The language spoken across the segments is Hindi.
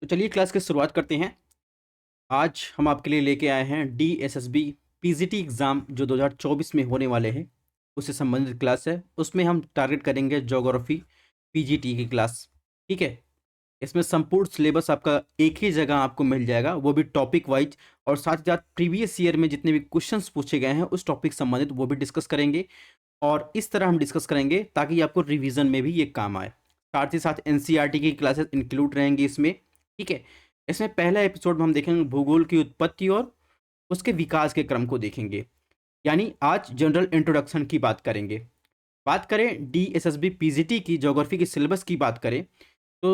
तो चलिए क्लास की शुरुआत करते हैं। आज हम आपके लिए लेके आए हैं डीएसएसबी पीजीटी एग्ज़ाम जो 2024 में होने वाले हैं, उससे संबंधित क्लास है। उसमें हम टारगेट करेंगे ज्योग्राफी पीजीटी की क्लास, ठीक है? इसमें संपूर्ण सिलेबस आपका एक ही जगह आपको मिल जाएगा, वो भी टॉपिक वाइज, और साथ ही साथ प्रीवियस ईयर में जितने भी क्वेश्चंस पूछे गए हैं उस टॉपिक संबंधित वो भी डिस्कस करेंगे। और इस तरह हम डिस्कस करेंगे ताकि आपको रिवीजन में भी ये काम आए। साथ ही साथ एनसीईआरटी की क्लासेस इंक्लूड रहेंगी इसमें, ठीक है? इसमें पहला एपिसोड में हम देखेंगे भूगोल की उत्पत्ति और उसके विकास के क्रम को देखेंगे। यानी आज जनरल इंट्रोडक्शन की बात करेंगे। बात करें डीएसएसबी पीजीटी की ज्योग्राफी की सिलेबस की बात करें तो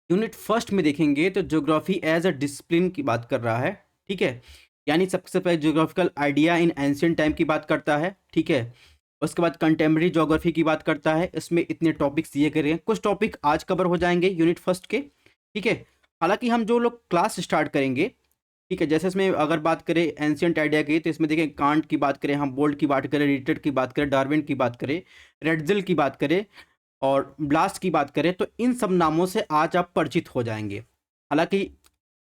यूनिट फर्स्ट में देखेंगे तो ज्योग्राफी एज अ डिसिप्लिन की बात कर रहा है, ठीक है? यानी सबसे पहले geographical idea in ancient time की बात करता है, ठीक है? उसके बाद कंटेम्प्रेरी ज्योग्राफी की बात करता है। इसमें इतने टॉपिक्स दिए गए हैं, कुछ टॉपिक आज कवर हो जाएंगे यूनिट फर्स्ट के, ठीक है? हालांकि हम जो लोग क्लास स्टार्ट करेंगे, ठीक है, जैसे इसमें अगर बात करें एंशियंट आइडिया की तो इसमें देखें कांट की बात करें, हम बोल्ट की बात करें, रिचर्ड की बात करें, डार्विन की बात करें, रेडजिल की बात करें और ब्लास्ट की बात करें, तो इन सब नामों से आज आप परिचित हो जाएंगे। हालांकि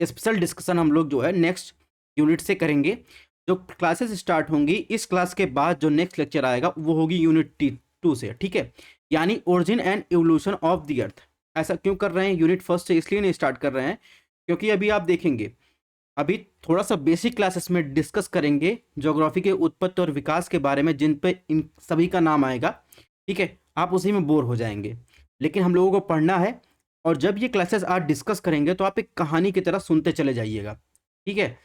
स्पेशल डिस्कशन हम लोग जो है नेक्स्ट यूनिट से करेंगे। जो क्लासेस स्टार्ट होंगी इस क्लास के बाद जो नेक्स्ट लेक्चर आएगा वो होगी यूनिट 2 से, ठीक है? यानी origin and evolution of the अर्थ। ऐसा क्यों कर रहे हैं यूनिट फर्स्ट से? इसलिए नहीं स्टार्ट कर रहे हैं क्योंकि अभी आप देखेंगे, अभी थोड़ा सा बेसिक क्लासेस में डिस्कस करेंगे ज्योग्राफी के उत्पत्ति और विकास के बारे में, जिन पे इन सभी का नाम आएगा, ठीक है? आप उसी में बोर हो जाएंगे, लेकिन हम लोगों को पढ़ना है। और जब ये क्लासेस आज डिस्कस करेंगे तो आप एक कहानी की तरह सुनते चले जाइएगा, ठीक है?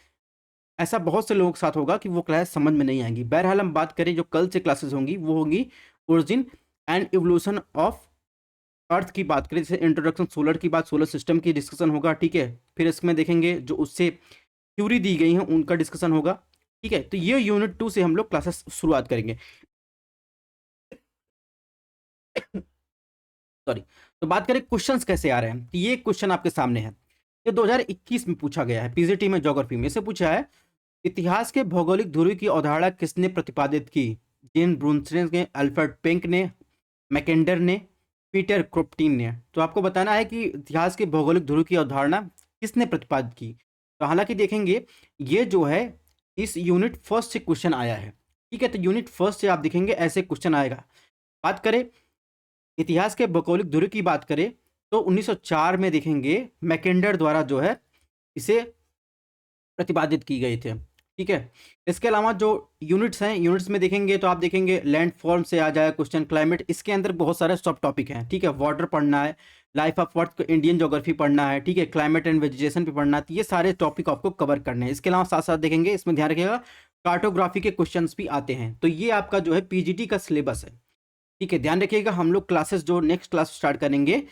ऐसा बहुत से लोगों के साथ होगा कि वो क्लास समझ में नहीं आएंगी। बहरहाल हम बात करें जो कल से क्लासेस होंगी वो होंगी origin and evolution of earth की बात करें, जैसे इंट्रोडक्शन सोलर की बात, सोलर सिस्टम की डिस्कशन होगा, ठीक है? फिर इसमें देखेंगे जो उससे थ्योरी दी गई हैं उनका डिस्कशन होगा, ठीक है? तो ये यूनिट 2 से हम लोग क्लासेस शुरुआत करेंगे। सॉरी। तो बात करें क्वेश्चंस कैसे आ रहे हैं, तो ये क्वेश्चन आपके सामने है। ये 2021 में पूछा गया है पीजीटी में ज्योग्राफी में। इसे पूछा है इतिहास के भौगोलिक ध्रुव की अवधारणा किसने प्रतिपादित की? जेन ब्रुनसेन ने, अल्फ्रेड पेंक ने, मैकेंडर ने, पीटर क्रोप्टीन ने। तो आपको बताना है कि इतिहास के भौगोलिक ध्रुव की अवधारणा किसने प्रतिपादित की। तो हालांकि देखेंगे ये जो है इस यूनिट फर्स्ट से क्वेश्चन आया है, ठीक है? तो यूनिट फर्स्ट से आप देखेंगे ऐसे क्वेश्चन आएगा। बात करें इतिहास के भौगोलिक ध्रुव की बात करें तो 1904 में देखेंगे मैकेंडर द्वारा जो है इसे प्रतिपादित की गई थे, ठीक है? इसके अलावा जो यूनिट्स हैं, यूनिट्स में देखेंगे तो आप देखेंगे लैंड फॉर्म से आ जाए क्वेश्चन, क्लाइमेट, इसके अंदर बहुत सारे सब टॉपिक हैं, ठीक है? वाटर पढ़ना है, life of earth, Indian geography पढ़ना है, ठीक है? क्लाइमेट एंड वेजिटेशन पे पढ़ना है, तो ये सारे टॉपिक आपको कवर करने हैं। इसके अलावा साथ साथ देखेंगे, इसमें ध्यान रखिएगा, कार्टोग्राफी के क्वेश्चन भी आते हैं। तो ये आपका जो है पीजीटी का सिलेबस है, ठीक है? ध्यान रखिएगा, हम लोग क्लासेस जो नेक्स्ट क्लास स्टार्ट करेंगे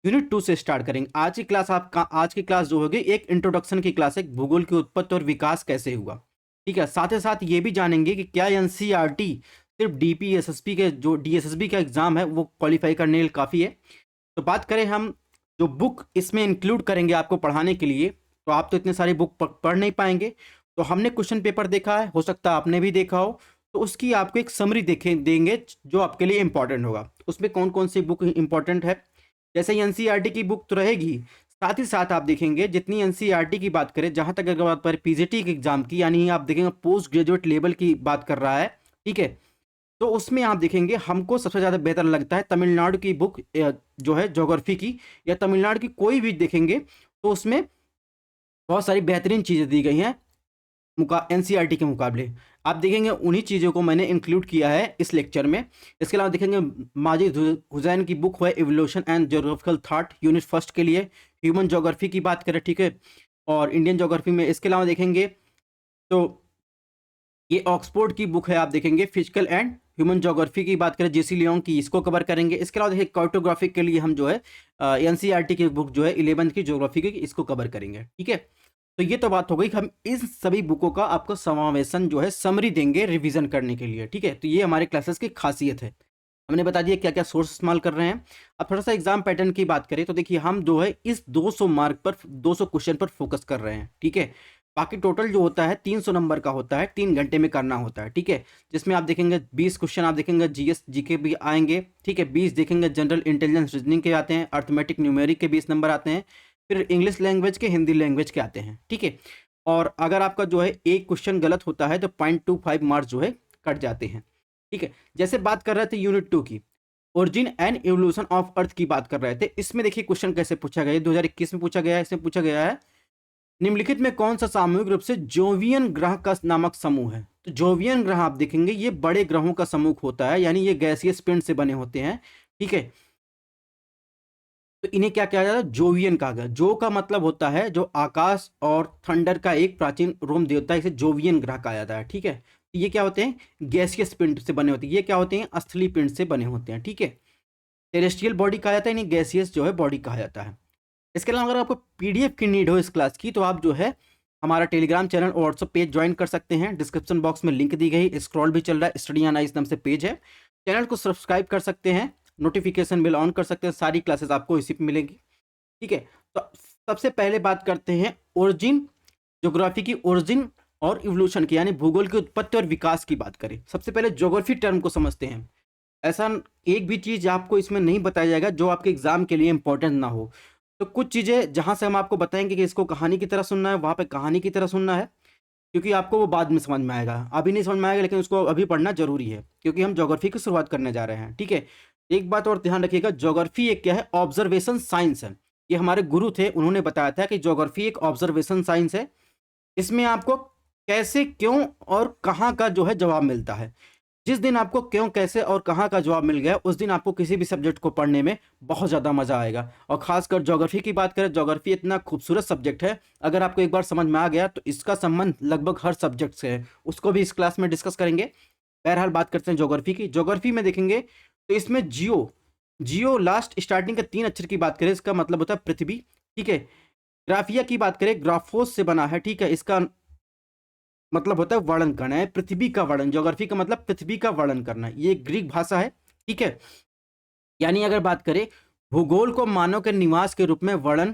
यूनिट 2 से स्टार्ट करेंगे। आज की क्लास जो होगी एक इंट्रोडक्शन की क्लास है, भूगोल की उत्पत्ति और विकास कैसे हुआ, ठीक है? साथ ही साथ ये भी जानेंगे कि क्या एनसीईआरटी सिर्फ डीपीएसएसपी के जो डीएसएसबी का एग्जाम है वो क्वालिफाई करने के लिए काफ़ी है। तो बात करें हम जो बुक इसमें इंक्लूड करेंगे आपको पढ़ाने के लिए, तो आप तो इतने सारी बुक पढ़ नहीं पाएंगे। तो हमने क्वेश्चन पेपर देखा है, हो सकता है आपने भी देखा हो, तो उसकी आपको एक समरी देंगे जो आपके लिए इंपॉर्टेंट होगा। उसमें कौन कौन सी बुक इंपॉर्टेंट है, जैसे एनसीईआरटी की बुक तो रहेगी, साथ ही साथ आप देखेंगे जितनी एनसीईआरटी की बात करें, जहां तक अगर बात करें पीजीटी के एग्जाम की, यानी आप देखेंगे पोस्ट ग्रेजुएट लेवल की बात कर रहा है, ठीक है? तो उसमें आप देखेंगे हमको सबसे ज़्यादा बेहतर लगता है तमिलनाडु की बुक जो है ज्योग्राफी की, या तमिलनाडु की कोई भी देखेंगे तो उसमें बहुत सारी बेहतरीन चीज़ें दी गई हैं एनसीईआरटी के मुकाबले। आप देखेंगे उन्हीं चीज़ों को मैंने इंक्लूड किया है इस लेक्चर में। इसके अलावा देखेंगे माजिद हुसैन की बुक है evolution and geographical thought, unit first के लिए ह्यूमन ज्योग्राफी की बात करें, ठीक है? और इंडियन ज्योग्राफी में इसके अलावा देखेंगे तो ये ऑक्सफोर्ड की बुक है, आप देखेंगे फिजिकल एंड ह्यूमन ज्योग्राफी की बात करें जेसी लियोंग की, इसको कवर करेंगे। इसके अलावा देखिए कार्टोग्राफी के लिए हम जो है एनसीईआरटी की बुक जो है 11th की ज्योग्राफी की, इसको कवर करेंगे, ठीक है? तो ये तो बात हो गई, हम इन सभी बुकों का आपको समावेशन जो है समरी देंगे रिवीजन करने के लिए, ठीक है? तो ये हमारे क्लासेस की खासियत है। हमने बता दिया क्या क्या सोर्स इस्तेमाल कर रहे हैं। अब थोड़ा सा एग्जाम पैटर्न की बात करें तो देखिए हम जो है इस 200 मार्क पर 200 क्वेश्चन पर फोकस कर रहे हैं, ठीक है? बाकी टोटल जो होता है 300 नंबर का होता है, 3 घंटे में करना होता है, ठीक है? जिसमें आप देखेंगे 20 क्वेश्चन आप देखेंगे जीएस जीके भी आएंगे, ठीक है? 20 देखेंगे जनरल इंटेलिजेंस रीजनिंग के आते हैं, अर्थमेटिक न्यूमेरिक के 20 नंबर आते हैं, फिर इंग्लिश लैंग्वेज के, हिंदी लैंग्वेज के आते हैं, ठीक है। और अगर आपका जो है एक क्वेश्चन गलत होता है तो 0.25 मार्क्स जो है कट जाते हैं, ठीक है। जैसे बात कर रहे थे यूनिट 2 की, origin and evolution of earth की बात कर रहे थे। इसमें देखिए क्वेश्चन कैसे पूछा गया है, 2021 में पूछा गया है। इसमें पूछा गया है निम्नलिखित में कौन सा सामूहिक रूप से जोवियन ग्रह का नामक समूह है। तो जोवियन ग्रह आप देखेंगे ये बड़े ग्रहों का समूह होता है, यानी ये गैसियस पिंड से बने होते हैं, ठीक है। तो इन्हें क्या कहा जाता है, जोवियन कहा गया। जो का मतलब होता है जो आकाश और थंडर का एक प्राचीन रोम देवता है, इसे जोवियन ग्रह कहा जाता है, ठीक है। तो ये क्या होते हैं, गैसियस पिंड से बने होते हैं। ये क्या होते हैं, स्थलीय पिंड से बने होते हैं, ठीक है। टेरेस्ट्रियल बॉडी कहा जाता है, इन्हें गैसियस जो है बॉडी कहा जाता है। इसके अलावा अगर आपको पीडीएफ की नीड हो इस क्लास की, तो आप जो है हमारा टेलीग्राम चैनल और व्हाट्सअप पेज ज्वाइन कर सकते हैं। डिस्क्रिप्शन बॉक्स में लिंक दी गई, स्क्रॉल भी चल रहा है, स्टडी ऑन आइस नाम से पेज है। चैनल को सब्सक्राइब कर सकते हैं, नोटिफिकेशन बिल ऑन कर सकते हैं, सारी क्लासेस आपको इसी पे मिलेंगी, ठीक है। तो सबसे पहले बात करते हैं ओरिजिन, ज्योग्राफी की ओरिजिन और इवोल्यूशन की, यानी भूगोल की उत्पत्ति और विकास की बात करें। सबसे पहले ज्योग्राफी टर्म को समझते हैं। ऐसा एक भी चीज़ आपको इसमें नहीं बताया जाएगा जो आपके एग्जाम के लिए इंपॉर्टेंट ना हो। तो कुछ चीज़ें जहाँ से हम आपको बताएंगे कि इसको कहानी की तरह सुनना है, वहाँ पे कहानी की तरह सुनना है, क्योंकि आपको वो बाद में समझ में आएगा, अभी नहीं समझ में आएगा, लेकिन उसको अभी पढ़ना जरूरी है, क्योंकि हम ज्योग्राफी की शुरुआत करने जा रहे हैं, ठीक है। एक बात और ध्यान रखिएगा, ज्योग्राफी एक क्या है, ऑब्जर्वेशन साइंस है। ये हमारे गुरु थे, उन्होंने बताया था कि ज्योग्राफी एक ऑब्जर्वेशन साइंस है। इसमें आपको कैसे, क्यों और कहाँ का जो है जवाब मिलता है। जिस दिन आपको क्यों, कैसे और कहाँ का जवाब मिल गया, उस दिन आपको किसी भी सब्जेक्ट को पढ़ने में बहुत ज़्यादा मज़ा आएगा। और खासकर ज्योग्राफी की बात करें, ज्योग्राफी इतना खूबसूरत सब्जेक्ट है, अगर आपको एक बार समझ में आ गया तो इसका संबंध लगभग हर सब्जेक्ट से है। उसको भी इस क्लास में डिस्कस करेंगे। बहरहाल बात करते हैं ज्योग्राफी की। ज्योग्राफी में देखेंगे तो इसमें जियो, जियो लास्ट स्टार्टिंग के 3 अक्षर की बात करें, इसका मतलब होता है पृथ्वी, ठीक है। ग्राफिया की बात करें, ग्राफोस से बना है, ठीक है। इसका मतलब होता है वर्णन करना है, पृथ्वी का वर्णन। ज्योग्राफी का मतलब पृथ्वी का वर्णन करना है, ये ग्रीक भाषा है, ठीक है। यानी अगर बात करें भूगोल को मानव के निवास के रूप में वर्णन,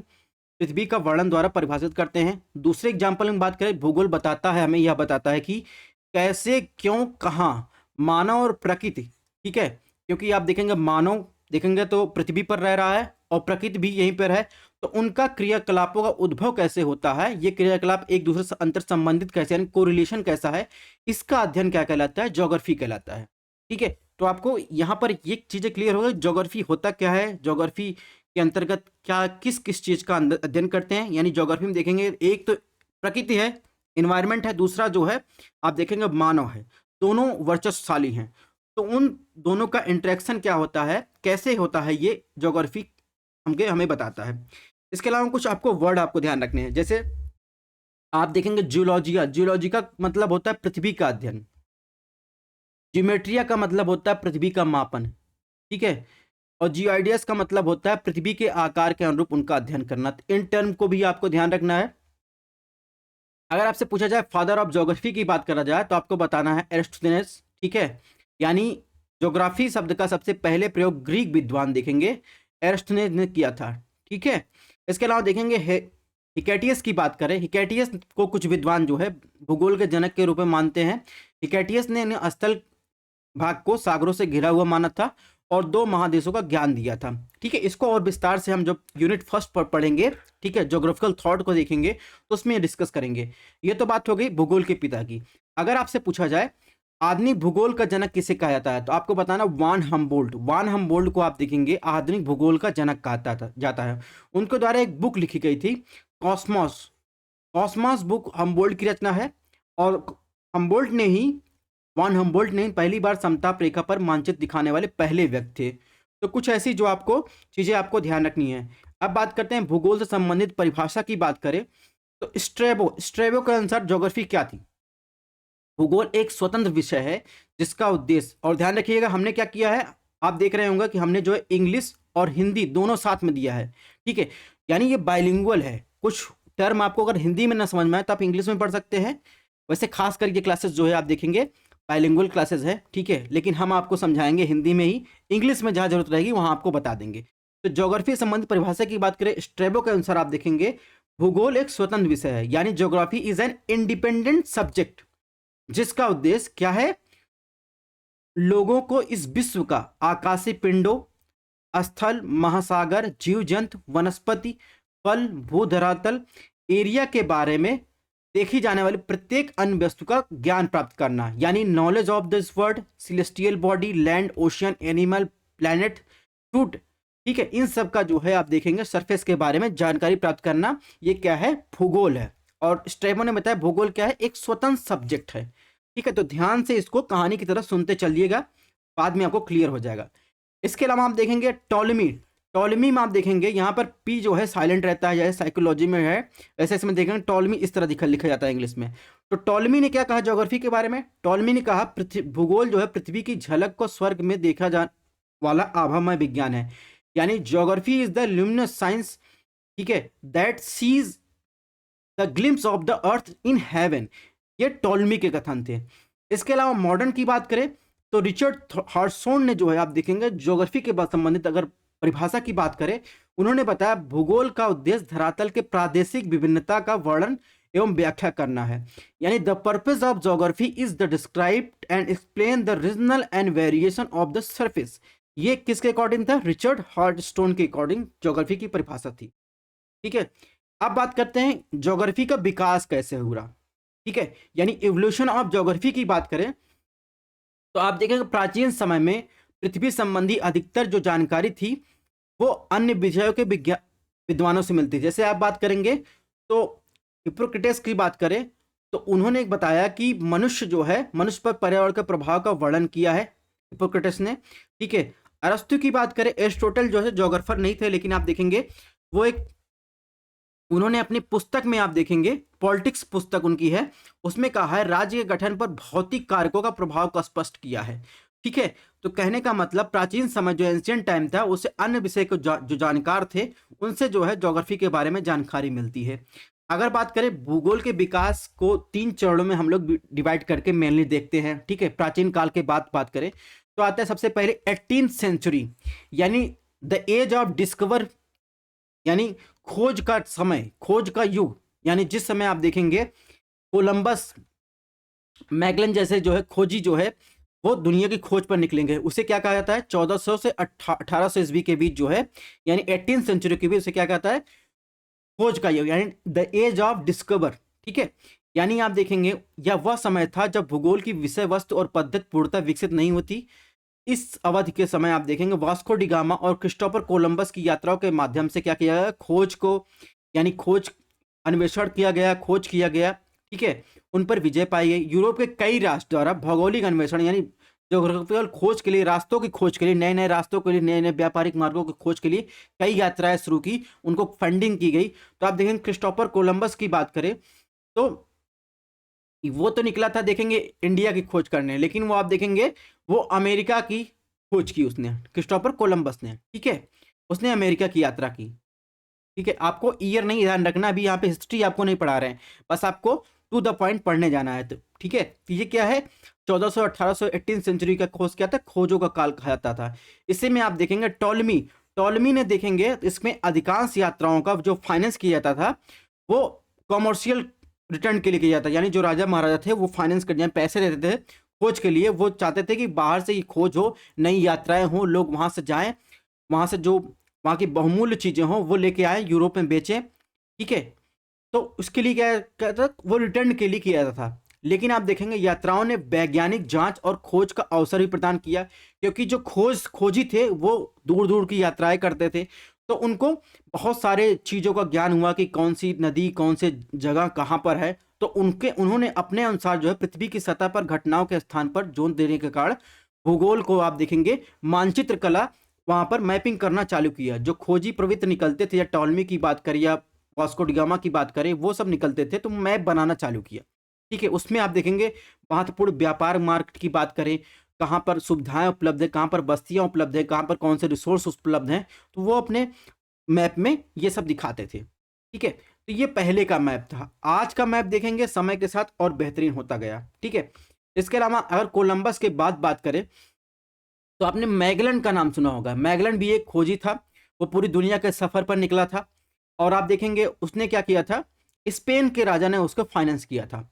पृथ्वी का वर्णन द्वारा परिभाषित करते हैं। दूसरे एग्जाम्पल में बात करें, भूगोल बताता है, हमें यह बताता है कि कैसे, क्यों, कहाँ, मानव और प्रकृति, ठीक है। क्योंकि आप देखेंगे मानव देखेंगे तो पृथ्वी पर रह रहा है और प्रकृति भी यहीं पर है, तो उनका क्रियाकलापों का उद्भव कैसे होता है, ये क्रियाकलाप एक दूसरे से अंतर संबंधित कैसे, यानी कोरिलेशन कैसा है, इसका अध्ययन क्या कहलाता है, ज्योग्राफी कहलाता है, ठीक है। तो आपको यहाँ पर ये चीजें क्लियर हो गई, ज्योग्राफी होता क्या है, ज्योग्राफी के अंतर्गत क्या किस किस चीज का अध्ययन करते हैं। यानी ज्योग्राफी में देखेंगे एक तो प्रकृति है, इन्वायरमेंट है, दूसरा जो है आप देखेंगे मानव है, दोनों वर्चस्वशाली हैं। तो उन दोनों का इंटरेक्शन क्या होता है, कैसे होता है, ये ज्योग्राफी हमें बताता है। इसके अलावा कुछ आपको वर्ड आपको ध्यान रखने हैं, जैसे आप देखेंगे जियोलॉजिया, जियोलॉजी का मतलब होता है पृथ्वी का अध्ययन। ज्योमेट्रिया का मतलब होता है पृथ्वी का मापन, ठीक है। और जियोइडियस का मतलब होता है पृथ्वी के आकार के अनुरूप उनका अध्ययन करना। तो इन टर्म को भी आपको ध्यान रखना है। अगर आपसे पूछा जाए फादर ऑफ ज्योग्राफी की बात करा जाए, तो आपको बताना है एरिस्टोथेनेस, ठीक है। यानी ज्योग्राफी शब्द का सबसे पहले प्रयोग ग्रीक विद्वान देखेंगे एरिस्टोथेनेस ने किया था, ठीक है। इसके अलावा देखेंगे हिकैटियस की बात करें, हिकैटियस को कुछ विद्वान जो है भूगोल के जनक के रूप में मानते हैं। हिकैटियस ने स्थल भाग को सागरों से घिरा हुआ माना था और 2 महादेशों का ज्ञान दिया था, ठीक है। इसको और विस्तार से हम जब यूनिट फर्स्ट पर पढ़ेंगे, ठीक है, ज्योग्राफिकल थॉट को देखेंगे तो उसमें डिस्कस करेंगे। ये तो बात हो गई भूगोल के पिता की। अगर आपसे पूछा जाए आधुनिक भूगोल का जनक किसे कहा जाता है, तो आपको बताना वान हम्बोल्ट। वान हम्बोल्ट को आप देखेंगे आधुनिक भूगोल का जनक कहा जाता है। उनके द्वारा एक बुक लिखी गई थी कॉस्मोस, कॉस्मोस बुक हम्बोल्ट की रचना है। और हम्बोल्ट ने ही वान हम्बोल्ट ने पहली बार समताप रेखा पर मानचित्र दिखाने वाले पहले व्यक्ति थे। तो कुछ ऐसी जो आपको चीजें आपको ध्यान रखनी है। अब बात करते हैं भूगोल से संबंधित परिभाषा की बात करें, तो स्ट्रैबो के अनुसार ज्योग्राफी क्या थी। भूगोल एक स्वतंत्र विषय है जिसका उद्देश्य, और ध्यान रखिएगा हमने क्या किया है, आप देख रहे होंगे कि हमने जो है इंग्लिश और हिंदी दोनों साथ में दिया है, ठीक है। यानी ये बाइलिंगुअल है। कुछ टर्म आपको अगर हिंदी में ना समझ में आए तो आप इंग्लिश में पढ़ सकते हैं। वैसे खास कर ये क्लासेस जो है आप देखेंगे बाइलिंगुअल क्लासेस है, ठीक है, लेकिन हम आपको समझाएंगे हिंदी में ही, इंग्लिश में जहाँ जरूरत रहेगी वहाँ आपको बता देंगे। तो ज्योग्राफी संबंधित परिभाषा की बात करें स्ट्रैबो के अनुसार आप देखेंगे भूगोल एक स्वतंत्र विषय है, यानी geography is an independent subject जिसका उद्देश्य क्या है, लोगों को इस विश्व का आकाशीय पिंडों, स्थल, महासागर, जीव जंतु, वनस्पति, स्थल, भूधरातल, एरिया के बारे में देखी जाने वाली प्रत्येक अन्य वस्तु का ज्ञान प्राप्त करना, यानी knowledge of this world, celestial body, land, ocean, animal, planet, fruit. ठीक है, इन सब का जो है आप देखेंगे सरफेस के बारे में जानकारी प्राप्त करना, ये क्या है, भूगोल है। और स्ट्रैबो ने बताया भूगोल क्या है, एक स्वतंत्र सब्जेक्ट है। ठीक है, तो ध्यान से इसको कहानी की तरह सुनते चलिएगा, बाद में आपको क्लियर हो जाएगा। इसके अलावा आप देखेंगे टॉलमी। टॉलमी में आप देखेंगे यहाँ पर पी जो है साइलेंट रहता है, जैसे साइकोलॉजी में है वैसे इसमें देखेंगे टॉलमी इस तरह लिखा जाता है इंग्लिश में। तो टॉलमी ने क्या कहा ज्योग्राफी के बारे में, टॉलमी ने कहा भूगोल जो है पृथ्वी की झलक को स्वर्ग में देखा जा वाला आभामय विज्ञान है, यानी geography is the luminous science, ठीक है, that sees the glimpse of the earth in heaven. ये टॉलमी के कथन थे। इसके अलावा मॉडर्न की बात करें तो रिचर्ड हार्टसोन ने जो है आप देखेंगे ज्योग्राफी के बाद संबंधित अगर परिभाषा की बात करें, उन्होंने बताया भूगोल का उद्देश्य धरातल के प्रादेशिक विभिन्नता का वर्णन एवं व्याख्या करना है, यानी the purpose of geography is the describe and explain the regional and variation of the surface. ये किसके अकॉर्डिंग था, रिचर्ड हार्टस्टोन के अकॉर्डिंग ज्योग्राफी की परिभाषा थी। ठीक है, अब बात करते हैं ज्योग्राफी का विकास कैसे हुआ। ठीक है, यानी इवोल्यूशन ऑफ ज्योग्राफी की बात करें तो आप देखेंगे प्राचीन समय में पृथ्वी संबंधी अधिकतर जो जानकारी थी वो अन्य विषयों के विद्वानों से मिलती। जैसे आप बात करेंगे तो हिप्पोक्रेटस की बात करें तो उन्होंने एक बताया कि मनुष्य जो है, मनुष्य पर पर्यावरण के प्रभाव का वर्णन किया है हिप्पोक्रेटस ने। ठीक है, अरस्तु की बात करें, एरिस्टोटल जो है ज्योग्राफर नहीं थे, लेकिन आप देखेंगे वो एक, उन्होंने अपनी पुस्तक में आप देखेंगे पॉलिटिक्स पुस्तक उनकी है, उसमें कहा है राज्य के गठन पर भौतिक कारकों का प्रभाव का स्पष्ट किया है। ठीक है, तो कहने का मतलब प्राचीन समय जो एंशिएंट टाइम था उससे अन्य विषय को जो जानकार थे उनसे जो है ज्योग्राफी के बारे में जानकारी मिलती है। अगर बात करें भूगोल के विकास को 3 चरणों में हम लोग डिवाइड करके मेनली देखते हैं। ठीक है, प्राचीन काल के बात करें तो आता है सबसे पहले 18th सेंचुरी, यानी द एज ऑफ डिस्कवर, यानी खोज का समय, खोज का युग, यानी जिस समय आप देखेंगे कोलंबस, मैगलन जैसे जो है खोजी जो है वो दुनिया की खोज पर निकलेंगे, उसे क्या कहा जाता है 1400 से 1800 ईस्वी के बीच जो है, यानी 18th सेंचुरी के बीच उसे क्या कहता है, खोज का युग, यानी द एज ऑफ डिस्कवर। ठीक है, यानी आप देखेंगे यह वह समय था जब भूगोल की विषय वस्तु और पद्धति पूर्णतः विकसित नहीं होती। इस अवधि के समय आप देखेंगे वास्को डी गामा और क्रिस्टोफर कोलंबस की यात्राओं के माध्यम से क्या किया गया, खोज को, यानी खोज अन्वेषण किया गया, खोज किया गया। ठीक है, उन पर विजय पाई गई। यूरोप के कई राष्ट्र द्वारा भौगोलिक अन्वेषण यानी ज्योग्राफिकल खोज के लिए, रास्तों की खोज के लिए, नए नए रास्तों के लिए, नए नए व्यापारिक मार्गों की खोज के लिए कई यात्राएं शुरू की, उनको फंडिंग की गई। तो आप देखेंगे क्रिस्टोफर कोलंबस की बात करें तो वो तो निकला था देखेंगे इंडिया की खोज करने, लेकिन वो आप देखेंगे वो अमेरिका की खोज की उसने, क्रिस्टोफर कोलंबस ने। ठीक है, उसने अमेरिका की यात्रा की। ठीक है, आपको ईयर नहीं ध्यान रखना, अभी यहाँ पे हिस्ट्री आपको नहीं पढ़ा रहे हैं, बस आपको टू द पॉइंट पढ़ने जाना है। तो ठीक है, तो ये क्या है 1400 1800 18th सेंचुरी का खोज क्या था, खोजों का काल कहा जाता था। इसी में आप देखेंगे टॉलमी, टॉलमी ने देखेंगे इसमें अधिकांश यात्राओं का जो फाइनेंस किया जाता था वो कॉमर्शियल रिटर्न के लिए किया जाता, यानी जो राजा महाराजा थे वो फाइनेंस कर जाए, पैसे देते थे खोज के लिए। वो चाहते थे कि बाहर से ये खोज हो, नई यात्राएं हो, लोग वहां से जाएं, वहां से जो वहाँ की बहुमूल्य चीजें हों वो लेके आए, यूरोप में बेचें। ठीक है, तो उसके लिए क्या कहता था, वो रिटर्न के लिए किया जाता था। लेकिन आप देखेंगे यात्राओं ने वैज्ञानिक जांच और खोज का अवसर भी प्रदान किया, क्योंकि जो खोजी थे वो दूर दूर की यात्राएं करते थे, तो उनको बहुत सारे चीज़ों का ज्ञान हुआ कि कौन सी नदी कौन से जगह कहाँ पर है। तो उन्होंने अपने अनुसार जो है पृथ्वी की सतह पर घटनाओं के स्थान पर जोन देने के कारण भूगोल को आप देखेंगे मानचित्र कला वहां पर मैपिंग करना चालू किया। जो खोजी प्रवृत्ति निकलते थे, या टॉलमी की बात करें या वास्को डी गामा की बात करें, वो सब निकलते थे तो मैप बनाना चालू किया। ठीक है, उसमें आप देखेंगे महत्वपूर्ण व्यापार मार्ग की बात करें, कहाँ पर सुविधाएं उपलब्ध है, कहाँ पर बस्तियां उपलब्ध है, कहाँ पर कौन से रिसोर्स उपलब्ध हैं, तो वो अपने मैप में ये सब दिखाते थे। ठीक है, तो ये पहले का मैप था। आज का मैप देखेंगे समय के साथ और बेहतरीन होता गया। ठीक है, इसके अलावा अगर कोलंबस के बाद बात करें तो आपने मैगलन का नाम सुना होगा। मैगलन भी एक खोजी था, वो पूरी दुनिया के सफर पर निकला था, और आप देखेंगे उसने क्या किया था, स्पेन के राजा ने उसको फाइनेंस किया था।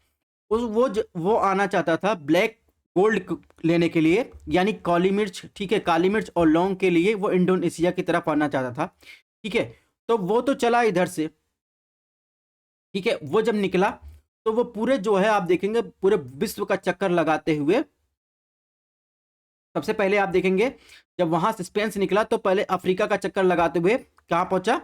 वो आना चाहता था ब्लैक गोल्ड लेने के लिए, यानी काली मिर्च। ठीक है, काली मिर्च और लौंग के लिए वो इंडोनेशिया की तरफ आना चाहता था। ठीक है, तो वो तो चला इधर से, ठीक है। वो जब निकला तो वो पूरे जो है आप देखेंगे पूरे विश्व का चक्कर लगाते हुए, सबसे पहले आप देखेंगे जब वहां से स्पेन से निकला तो पहले अफ्रीका का चक्कर लगाते हुए कहां पहुंचा,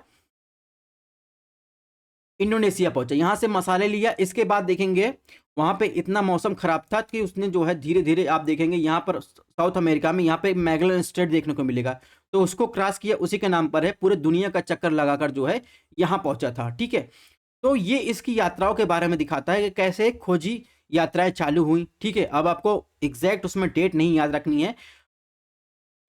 इंडोनेशिया पहुंचा, यहां से मसाले लिया। इसके बाद देखेंगे वहां पे इतना मौसम खराब था कि उसने जो है धीरे धीरे आप देखेंगे यहाँ पर साउथ अमेरिका में यहाँ पे मैगलन स्ट्रेट देखने को मिलेगा, तो उसको क्रॉस किया, उसी के नाम पर है, पूरे दुनिया का चक्कर लगाकर जो है यहाँ पहुंचा था, ठीक है। तो ये इसकी यात्राओं के बारे में दिखाता है कि कैसे खोजी यात्राएं चालू हुई, ठीक है। अब आपको एग्जैक्ट उसमें डेट नहीं याद रखनी है,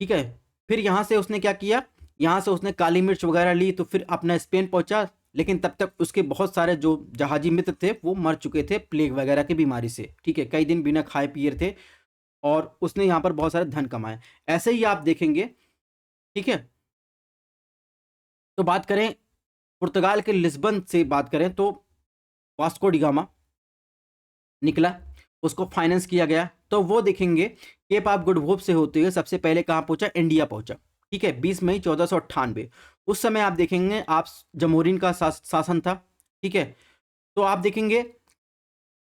ठीक है। फिर यहाँ से उसने क्या किया, यहाँ से उसने काली मिर्च वगैरह ली, तो फिर अपना स्पेन पहुंचा, लेकिन तब तक उसके बहुत सारे जो जहाजी मित्र थे वो मर चुके थे प्लेग वगैरह की बीमारी से, ठीक है। कई दिन बिना खाए पिए थे और उसने यहाँ पर बहुत सारे धन कमाए। ऐसे ही आप देखेंगे, ठीक है। तो बात करें पुर्तगाल के लिस्बन से बात करें तो वास्को डिगामा निकला, उसको फाइनेंस किया गया, तो वो देखेंगे केप ऑफ गुड होप से होते हुए सबसे पहले कहाँ पहुंचा, इंडिया पहुंचा, ठीक है। 20 मई 1498, उस समय आप देखेंगे आप जमहूरीन का शासन था, ठीक है। तो आप देखेंगे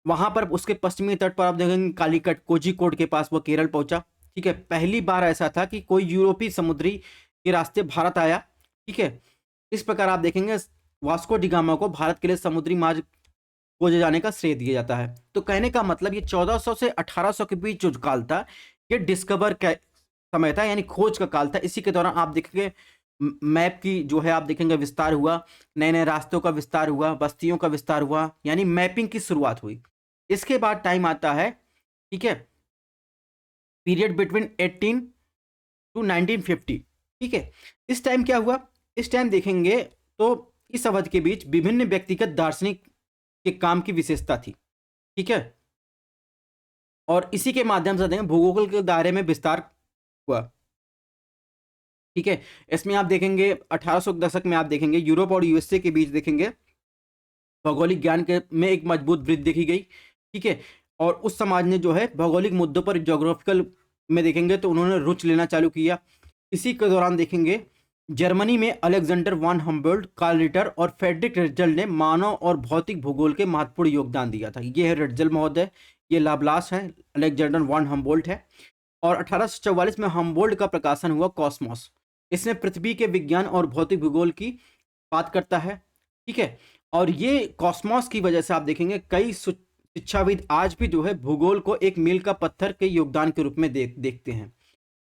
वहां पर उसके पश्चिमी तट पर आप देखेंगे कालीकट कोझिकोड के पास वो केरल पहुंचा, ठीक है। पहली बार ऐसा था कि कोई यूरोपीय समुद्री के रास्ते भारत आया, ठीक है। इस प्रकार आप देखेंगे वास्को डिगामा को भारत के लिए समुद्री मार्ग खोजे जाने का श्रेय दिया जाता है। तो कहने का मतलब ये 1400 से 1800 के बीच जो काल था ये डिस्कवर का समय था, यानी खोज का काल था। इसी के दौरान आप देखेंगे मैप की जो है आप देखेंगे विस्तार हुआ, नए नए रास्तों का विस्तार हुआ, बस्तियों का विस्तार हुआ, यानी मैपिंग की शुरुआत हुई। इसके बाद टाइम आता है, ठीक है, पीरियड बिटवीन 18 टू 1950, ठीक है। इस टाइम क्या हुआ, इस टाइम देखेंगे तो इस अवधि के बीच विभिन्न व्यक्तिगत दार्शनिक के काम की विशेषता थी, ठीक है। और इसी के माध्यम से देखें भूगोल के दायरे में विस्तार हुआ, ठीक है। इसमें आप देखेंगे 1800 के दशक में आप देखेंगे यूरोप और यूएसए के बीच देखेंगे भौगोलिक ज्ञान के में एक मजबूत वृद्धि देखी गई, ठीक है। और उस समाज ने जो है भौगोलिक मुद्दों पर ज्योग्राफिकल में देखेंगे तो उन्होंने रुचि लेना चालू किया। इसी के दौरान देखेंगे जर्मनी में अलेक्जेंडर वान हम्बोल्ट, कार्ल रिटर और फ्रेडरिक रेटजल ने मानव और भौतिक भूगोल के महत्वपूर्ण योगदान दिया था। ये है रेटजल महोदय, ये लाप्लास है, अलेक्जेंडर वान हम्बोल्ट है। और 1844 में हम्बोल्ट का प्रकाशन हुआ कॉस्मोस, इसमें पृथ्वी के विज्ञान और भौतिक भूगोल की बात करता है, ठीक है। और ये कॉस्मोस की वजह से आप देखेंगे कई शिक्षाविद आज भी जो है भूगोल को एक मील का पत्थर के योगदान के रूप में देखते हैं,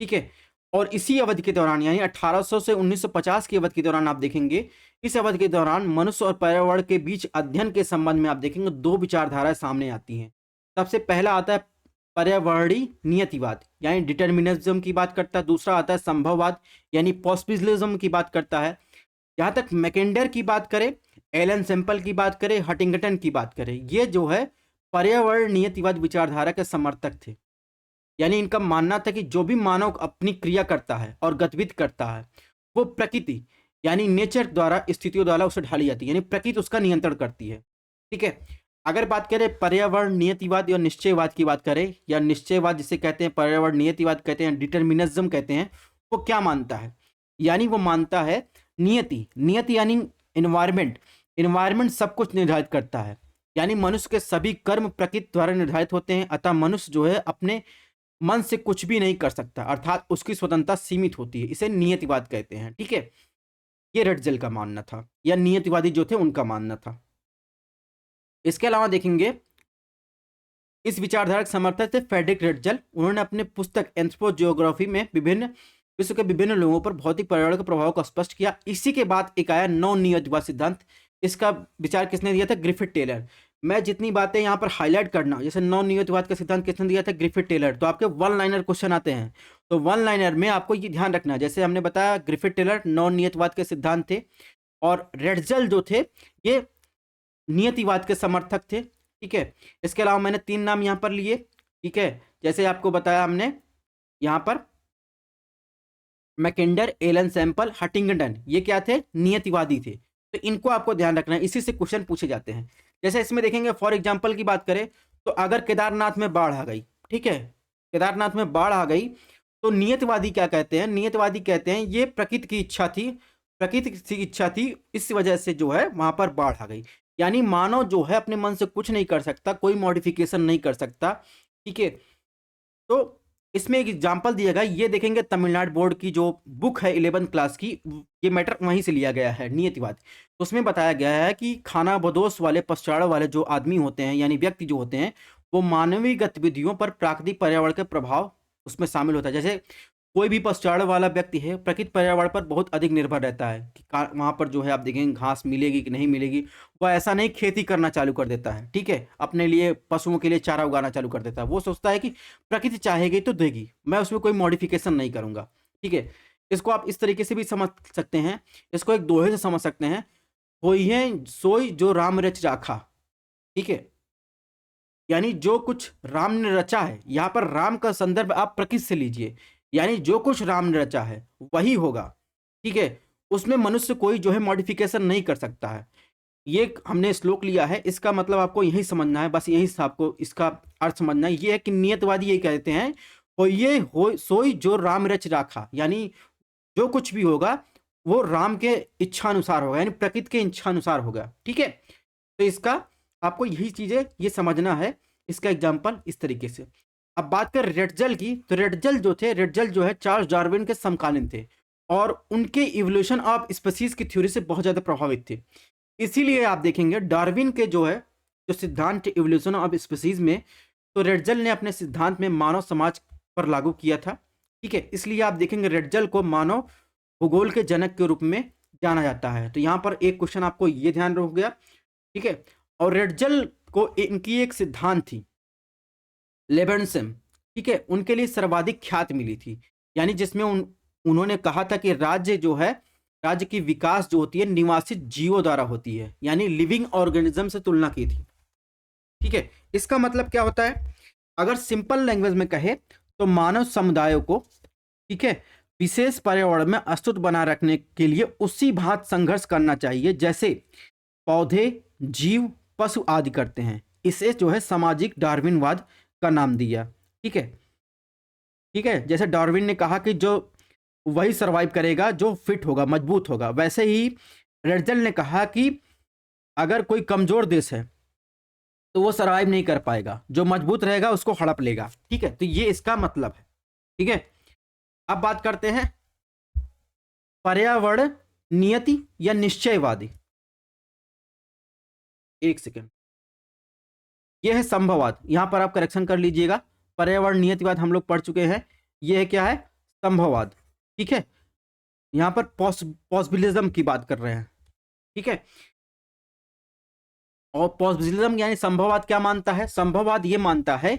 ठीक है। और इसी अवधि के दौरान यानी 1800 से 1950 की अवधि के दौरान आप देखेंगे इस अवधि के दौरान मनुष्य और पर्यावरण के बीच अध्ययन के संबंध में आप देखेंगे दो विचारधाराएं सामने आती हैं। सबसे पहला आता है पर्यावरणीय नियतिवाद यानी डिटर्मिनिज्म की बात करता है, दूसरा आता है संभववाद यानी पॉसिबिलिज्म की बात करता है। जहां तक मैकेंडर की बात करें, एलन सैंपल की बात करें, हटिंगटन की बात करें, ये जो है पर्यावरण नियतिवाद विचारधारा के समर्थक थे। यानी इनका मानना था कि जो भी मानव अपनी क्रिया करता है और गतिविधि करता है वो प्रकृति यानी नेचर द्वारा स्थितियों द्वारा उसे ढाली जाती है, यानी प्रकृति उसका नियंत्रण करती है, ठीक है। अगर बात करें पर्यावरण नियतिवाद या निश्चयवाद की बात करें, या निश्चयवाद जिसे कहते हैं, पर्यावरण नियतिवाद कहते हैं, डिटर्मिनिज्म कहते हैं, वो क्या मानता है, यानी वो मानता है नियति यानी इन्वायरमेंट, इन्वायरमेंट सब कुछ निर्धारित करता है, यानी मनुष्य के सभी कर्म प्रकृति द्वारा निर्धारित होते हैं, अतः मनुष्य जो है अपने मन से कुछ भी नहीं कर सकता, अर्थात उसकी स्वतंत्रता सीमित होती है, इसे नियतिवाद कहते हैं, ठीक है। ये रटजल का मानना था, या नियतिवादी जो थे उनका मानना था। इसके अलावा देखेंगे इस विचारधारा के समर्थक थे फ्रेडरिक रटजल। उन्होंने अपने पुस्तक एंथ्रोपोजियोग्राफी में विभिन्न विश्व के विभिन्न लोगों पर भौतिक पर्यावरण के प्रभाव को स्पष्ट किया। इसी के बाद एक आया नौ नियतिवाद सिद्धांत। इसका विचार किसने दिया था, ग्रिफिथ टेलर। मैं जितनी बातें यहाँ पर हाईलाइट करना, जैसे नौ नियतिवाद का सिद्धांत किसने दिया था, ग्रिफिथ टेलर। तो आपके वन लाइनर क्वेश्चन आते हैं, तो वन लाइनर में आपको ये ध्यान रखना, जैसे हमने बताया ग्रिफिथ टेलर नौ नियतिवाद के सिद्धांत थे, और रटजल जो थे ये नियतिवाद के समर्थक थे, ठीक है। इसके अलावा मैंने तीन नाम यहाँ पर लिए, ठीक है, जैसे आपको बताया हमने यहाँ पर मैकेंडर, एलन सैंपल, हटिंगटन, ये क्या थे, नियतिवादी थे। तो इनको आपको ध्यान रखना है, इसी से क्वेश्चन पूछे जाते हैं। जैसे इसमें देखेंगे फॉर एग्जांपल की बात करें तो अगर केदारनाथ में बाढ़ आ गई, ठीक है, केदारनाथ में बाढ़ आ गई, तो नियतिवादी क्या कहते हैं, नियतिवादी कहते हैं ये प्रकृति की इच्छा थी, प्रकृति की इच्छा थी, इस वजह से जो है वहां पर बाढ़ आ गई। यानी मानव जो है अपने मन से कुछ नहीं कर सकता, कोई मॉडिफिकेशन नहीं कर सकता, ठीक है। तो इसमें एक एग्जाम्पल दिया गया, ये देखेंगे तमिलनाडु बोर्ड की जो बुक है 11th क्लास की, ये मैटर वहीं से लिया गया है, नियतिवाद। तो उसमें बताया गया है कि खाना बदोश वाले पश्चाड़ वाले जो आदमी होते हैं, यानी व्यक्ति जो होते हैं, वो मानवीय गतिविधियों पर प्राकृतिक पर्यावरण के प्रभाव उसमें शामिल होता है। जैसे कोई भी पशुचारण वाला व्यक्ति है, प्रकृति पर्यावरण पर बहुत अधिक निर्भर रहता है कि वहां पर जो है आप देखेंगे घास मिलेगी कि नहीं मिलेगी। वह ऐसा नहीं खेती करना चालू कर देता है, ठीक है, अपने लिए पशुओं के लिए चारा उगाना चालू कर देता है। वो सोचता है कि प्रकृति चाहेगी तो देगी, मैं उसमें कोई मॉडिफिकेशन नहीं करूंगा, ठीक है। इसको आप इस तरीके से भी समझ सकते हैं, इसको एक दोहे से समझ सकते हैं, होई है सोई जो राम रच राखा, ठीक है। यानी जो कुछ राम ने रचा है, यहाँ पर राम का संदर्भ आप प्रकृति से लीजिए, यानी जो कुछ राम ने रचा है वही होगा, ठीक है। उसमें मनुष्य कोई जो है मॉडिफिकेशन नहीं कर सकता है। ये हमने श्लोक लिया है, इसका मतलब आपको यही समझना है, बस यही से आपको इसका अर्थ समझना है। ये है कि नियतवादी ये कहते हैं, हो ये हो सोई जो राम रच राखा, यानी जो कुछ भी होगा वो राम के इच्छानुसार होगा, यानी प्रकृति के इच्छानुसार होगा, ठीक है। तो इसका आपको यही चीजें ये समझना है। इसका एग्जाम्पल इस तरीके से। अब बात कर रेटजल की, तो रेटजल जो थे, रेटजल जो है चार्ल्स डार्विन के समकालीन थे और उनके इवोल्यूशन ऑफ स्पीसीज की थ्योरी से बहुत ज्यादा प्रभावित थे। इसीलिए आप देखेंगे डार्विन के जो है जो सिद्धांत इवोल्यूशन ऑफ स्पीसीज में, तो रेटजल ने अपने सिद्धांत में मानव समाज पर लागू किया था, ठीक है। इसलिए आप देखेंगे रेटजल को मानव भूगोल के जनक के रूप में जाना जाता है। तो यहाँ पर एक क्वेश्चन आपको ये ध्यान रख गया, ठीक है। और रेटजल को इनकी एक सिद्धांत थी लेबेनसेम, ठीक है, उनके लिए सर्वाधिक ख्याति मिली थी, यानी जिसमें उन्होंने कहा था कि राज्य जो है, राज्य की विकास जो होती है निवासित जीवों द्वारा होती है, यानी लिविंग ऑर्गेनिज्म से तुलना की थी, ठीक है। इसका मतलब क्या होता है, अगर सिंपल लैंग्वेज में कहे तो मानव समुदायों को, ठीक है, विशेष पर्यावरण में अस्तित्व बनाए रखने के लिए उसी भांति संघर्ष करना चाहिए जैसे पौधे, जीव, पशु आदि करते हैं। इसे जो है सामाजिक डार्विनवाद का नाम दिया, ठीक है, ठीक है। जैसे डार्विन ने कहा कि जो वही सरवाइव करेगा जो फिट होगा, मजबूत होगा, वैसे ही रेटजल ने कहा कि अगर कोई कमजोर देश है तो वो सरवाइव नहीं कर पाएगा, जो मजबूत रहेगा उसको हड़प लेगा, ठीक है। तो ये इसका मतलब है, ठीक है। अब बात करते हैं पर्यावरण नियति या निश्चयवादी। एक सेकेंड, यह है संभववाद, यहां पर आप करेक्शन कर लीजिएगा। पर्यावरण नियतिवाद हम लोग पढ़ चुके हैं, यह है क्या है, संभववाद, ठीक है। यहां पर पॉसिबिलिज्म की बात कर रहे हैं, ठीक है। और पॉसिबिलिज्म यानी संभववाद क्या मानता है, संभववाद ये मानता है,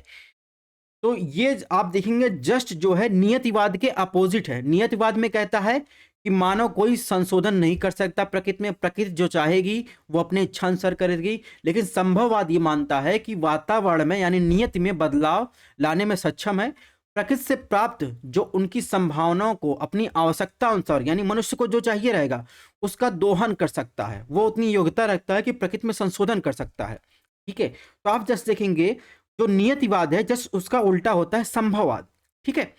तो ये आप देखेंगे जस्ट जो है नियतिवाद के अपोजिट है। नियतिवाद में कहता है कि मानव कोई संशोधन नहीं कर सकता प्रकृति में, प्रकृति जो चाहेगी वो अपने इच्छा अनुसार करेगी। लेकिन संभववाद ये मानता है कि वातावरण में यानी नियति में बदलाव लाने में सक्षम है, प्रकृति से प्राप्त जो उनकी संभावनाओं को अपनी आवश्यकता अनुसार यानी मनुष्य को जो चाहिए रहेगा उसका दोहन कर सकता है, वो उतनी योग्यता रखता है कि प्रकृति में संशोधन कर सकता है, ठीक है। तो आप जस्ट देखेंगे जो नियतिवाद है जस्ट उसका उल्टा होता है संभववाद, ठीक है।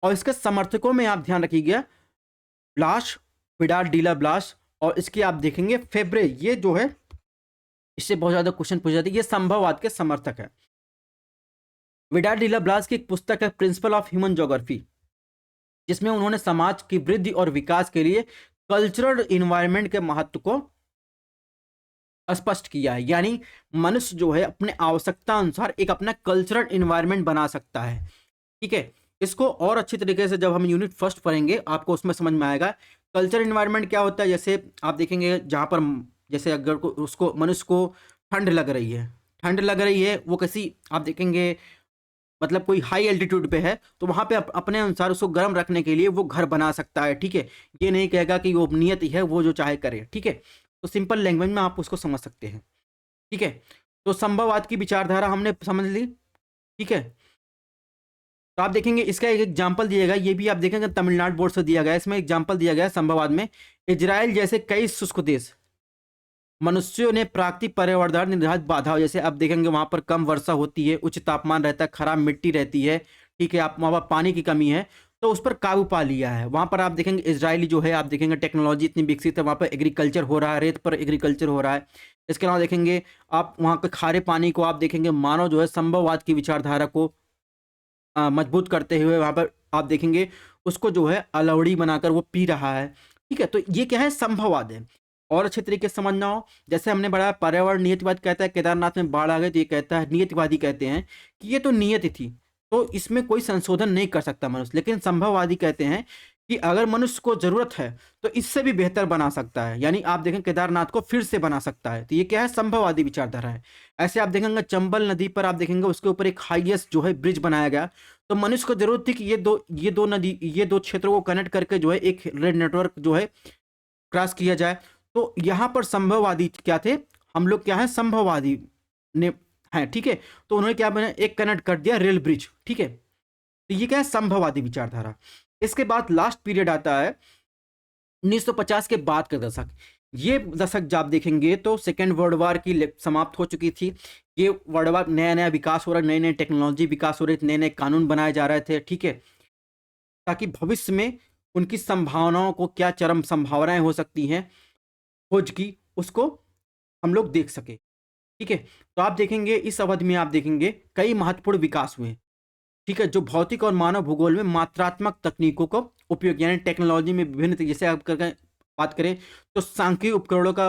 और इसके समर्थकों में आप ध्यान रखिएगा ब्लाश, विडाल डीला ब्लाश, और इसके आप देखेंगे फेब्रे, ये जो है इससे बहुत ज्यादा क्वेश्चन पूछ जाते हैं, ये संभववाद के समर्थक है। विडाल डीला ब्लास की एक पुस्तक है प्रिंसिपल ऑफ ह्यूमन ज्योग्राफी, जिसमें उन्होंने समाज की वृद्धि और विकास के लिए कल्चरल इन्वायरमेंट के महत्व को स्पष्ट किया है। यानी मनुष्य जो है अपने आवश्यकता अनुसार एक अपना कल्चरल इन्वायरमेंट बना सकता है, ठीक है। इसको और अच्छी तरीके से जब हम यूनिट फर्स्ट पढ़ेंगे आपको उसमें समझ में आएगा कल्चरल इन्वायरमेंट क्या होता है। जैसे आप देखेंगे जहाँ पर जैसे अगर उसको मनुष्य को ठंड लग रही है, वो कैसी आप देखेंगे मतलब कोई हाई एल्टीट्यूड पे है तो वहां पे अपने अनुसार उसको गर्म रखने के लिए वो घर बना सकता है, ठीक है। ये नहीं कहेगा कि वो नियति है वो जो चाहे करे, ठीक है। तो सिंपल लैंग्वेज में आप उसको समझ सकते हैं, ठीक है। तो संभववाद की विचारधारा हमने समझ ली, ठीक है। तो आप देखेंगे इसका एक एग्जाम्पल दिया गया, ये भी आप देखेंगे तमिलनाडु बोर्ड से दिया गया, इसमें एग्जाम्पल दिया गया संभववाद में इजराइल जैसे कई शुष्क देश मनुष्यों ने प्राकृतिक पर्यावरण निर्धारित बाधाओं, जैसे आप देखेंगे वहां पर कम वर्षा होती है, उच्च तापमान रहता है, खराब मिट्टी रहती है, ठीक है, आप वहां पर पानी की कमी है, तो उस पर काबू पा लिया है। वहाँ पर आप देखेंगे इजरायली जो है, आप देखेंगे टेक्नोलॉजी इतनी विकसित है, वहाँ पर एग्रीकल्चर हो रहा है, रेत पर एग्रीकल्चर हो रहा है। इसके अलावा देखेंगे आप वहाँ के खारे पानी को आप देखेंगे मानव जो है संभववाद की विचारधारा को मजबूत करते हुए वहाँ पर आप देखेंगे उसको जो है अलावड़ी बनाकर वो पी रहा है। ठीक है, तो ये क्या है, संभववाद है। और अच्छे तरीके से समझना हो, जैसे हमने पढ़ा पर्यावरण नियतिवाद कहता है केदारनाथ में बाढ़ आ गई तो ये कहता है, नियतिवादी कहते हैं कि ये तो नियति थी, तो इसमें कोई संशोधन नहीं कर सकता मनुष्य। लेकिन संभववादी कहते हैं कि अगर मनुष्य को जरूरत है तो इससे भी बेहतर बना सकता है, यानी आप देखें केदारनाथ को फिर से बना सकता है। तो ये क्या है, संभववादी विचारधारा है। ऐसे आप देखेंगे चंबल नदी पर आप देखेंगे उसके ऊपर एक हाईएस्ट जो है ब्रिज बनाया गया, तो मनुष्य को जरूरत थी कि ये दो क्षेत्रों को कनेक्ट करके जो है एक रेड नेटवर्क जो है क्रॉस किया जाए। तो यहाँ पर संभववादी क्या थे, हम लोग क्या है, संभववादी ने हैं। ठीक है, तो उन्होंने क्या बना, एक कनेक्ट कर दिया रेल ब्रिज। ठीक है, तो ये क्या है, संभववादी विचारधारा। इसके बाद लास्ट पीरियड आता है 1950 के बाद का दशक। ये दशक जब आप देखेंगे तो सेकेंड वर्ल्ड वार की समाप्त हो चुकी थी। ये वर्ल्ड वार नया नया विकास हो रहा है, नई नई टेक्नोलॉजी विकास हो रही थी, नए नए कानून बनाए जा रहे थे। ठीक है, ताकि भविष्य में उनकी संभावनाओं को, क्या चरम संभावनाएं हो सकती हैं खोज की, उसको हम लोग देख सके। ठीक है, तो आप देखेंगे इस अवधि में आप देखेंगे कई महत्वपूर्ण विकास हुए। ठीक है, जो भौतिक और मानव भूगोल में मात्रात्मक तकनीकों का उपयोग, यानी टेक्नोलॉजी में विभिन्न जैसे आप बात करें तो सांख्यिकी उपकरणों का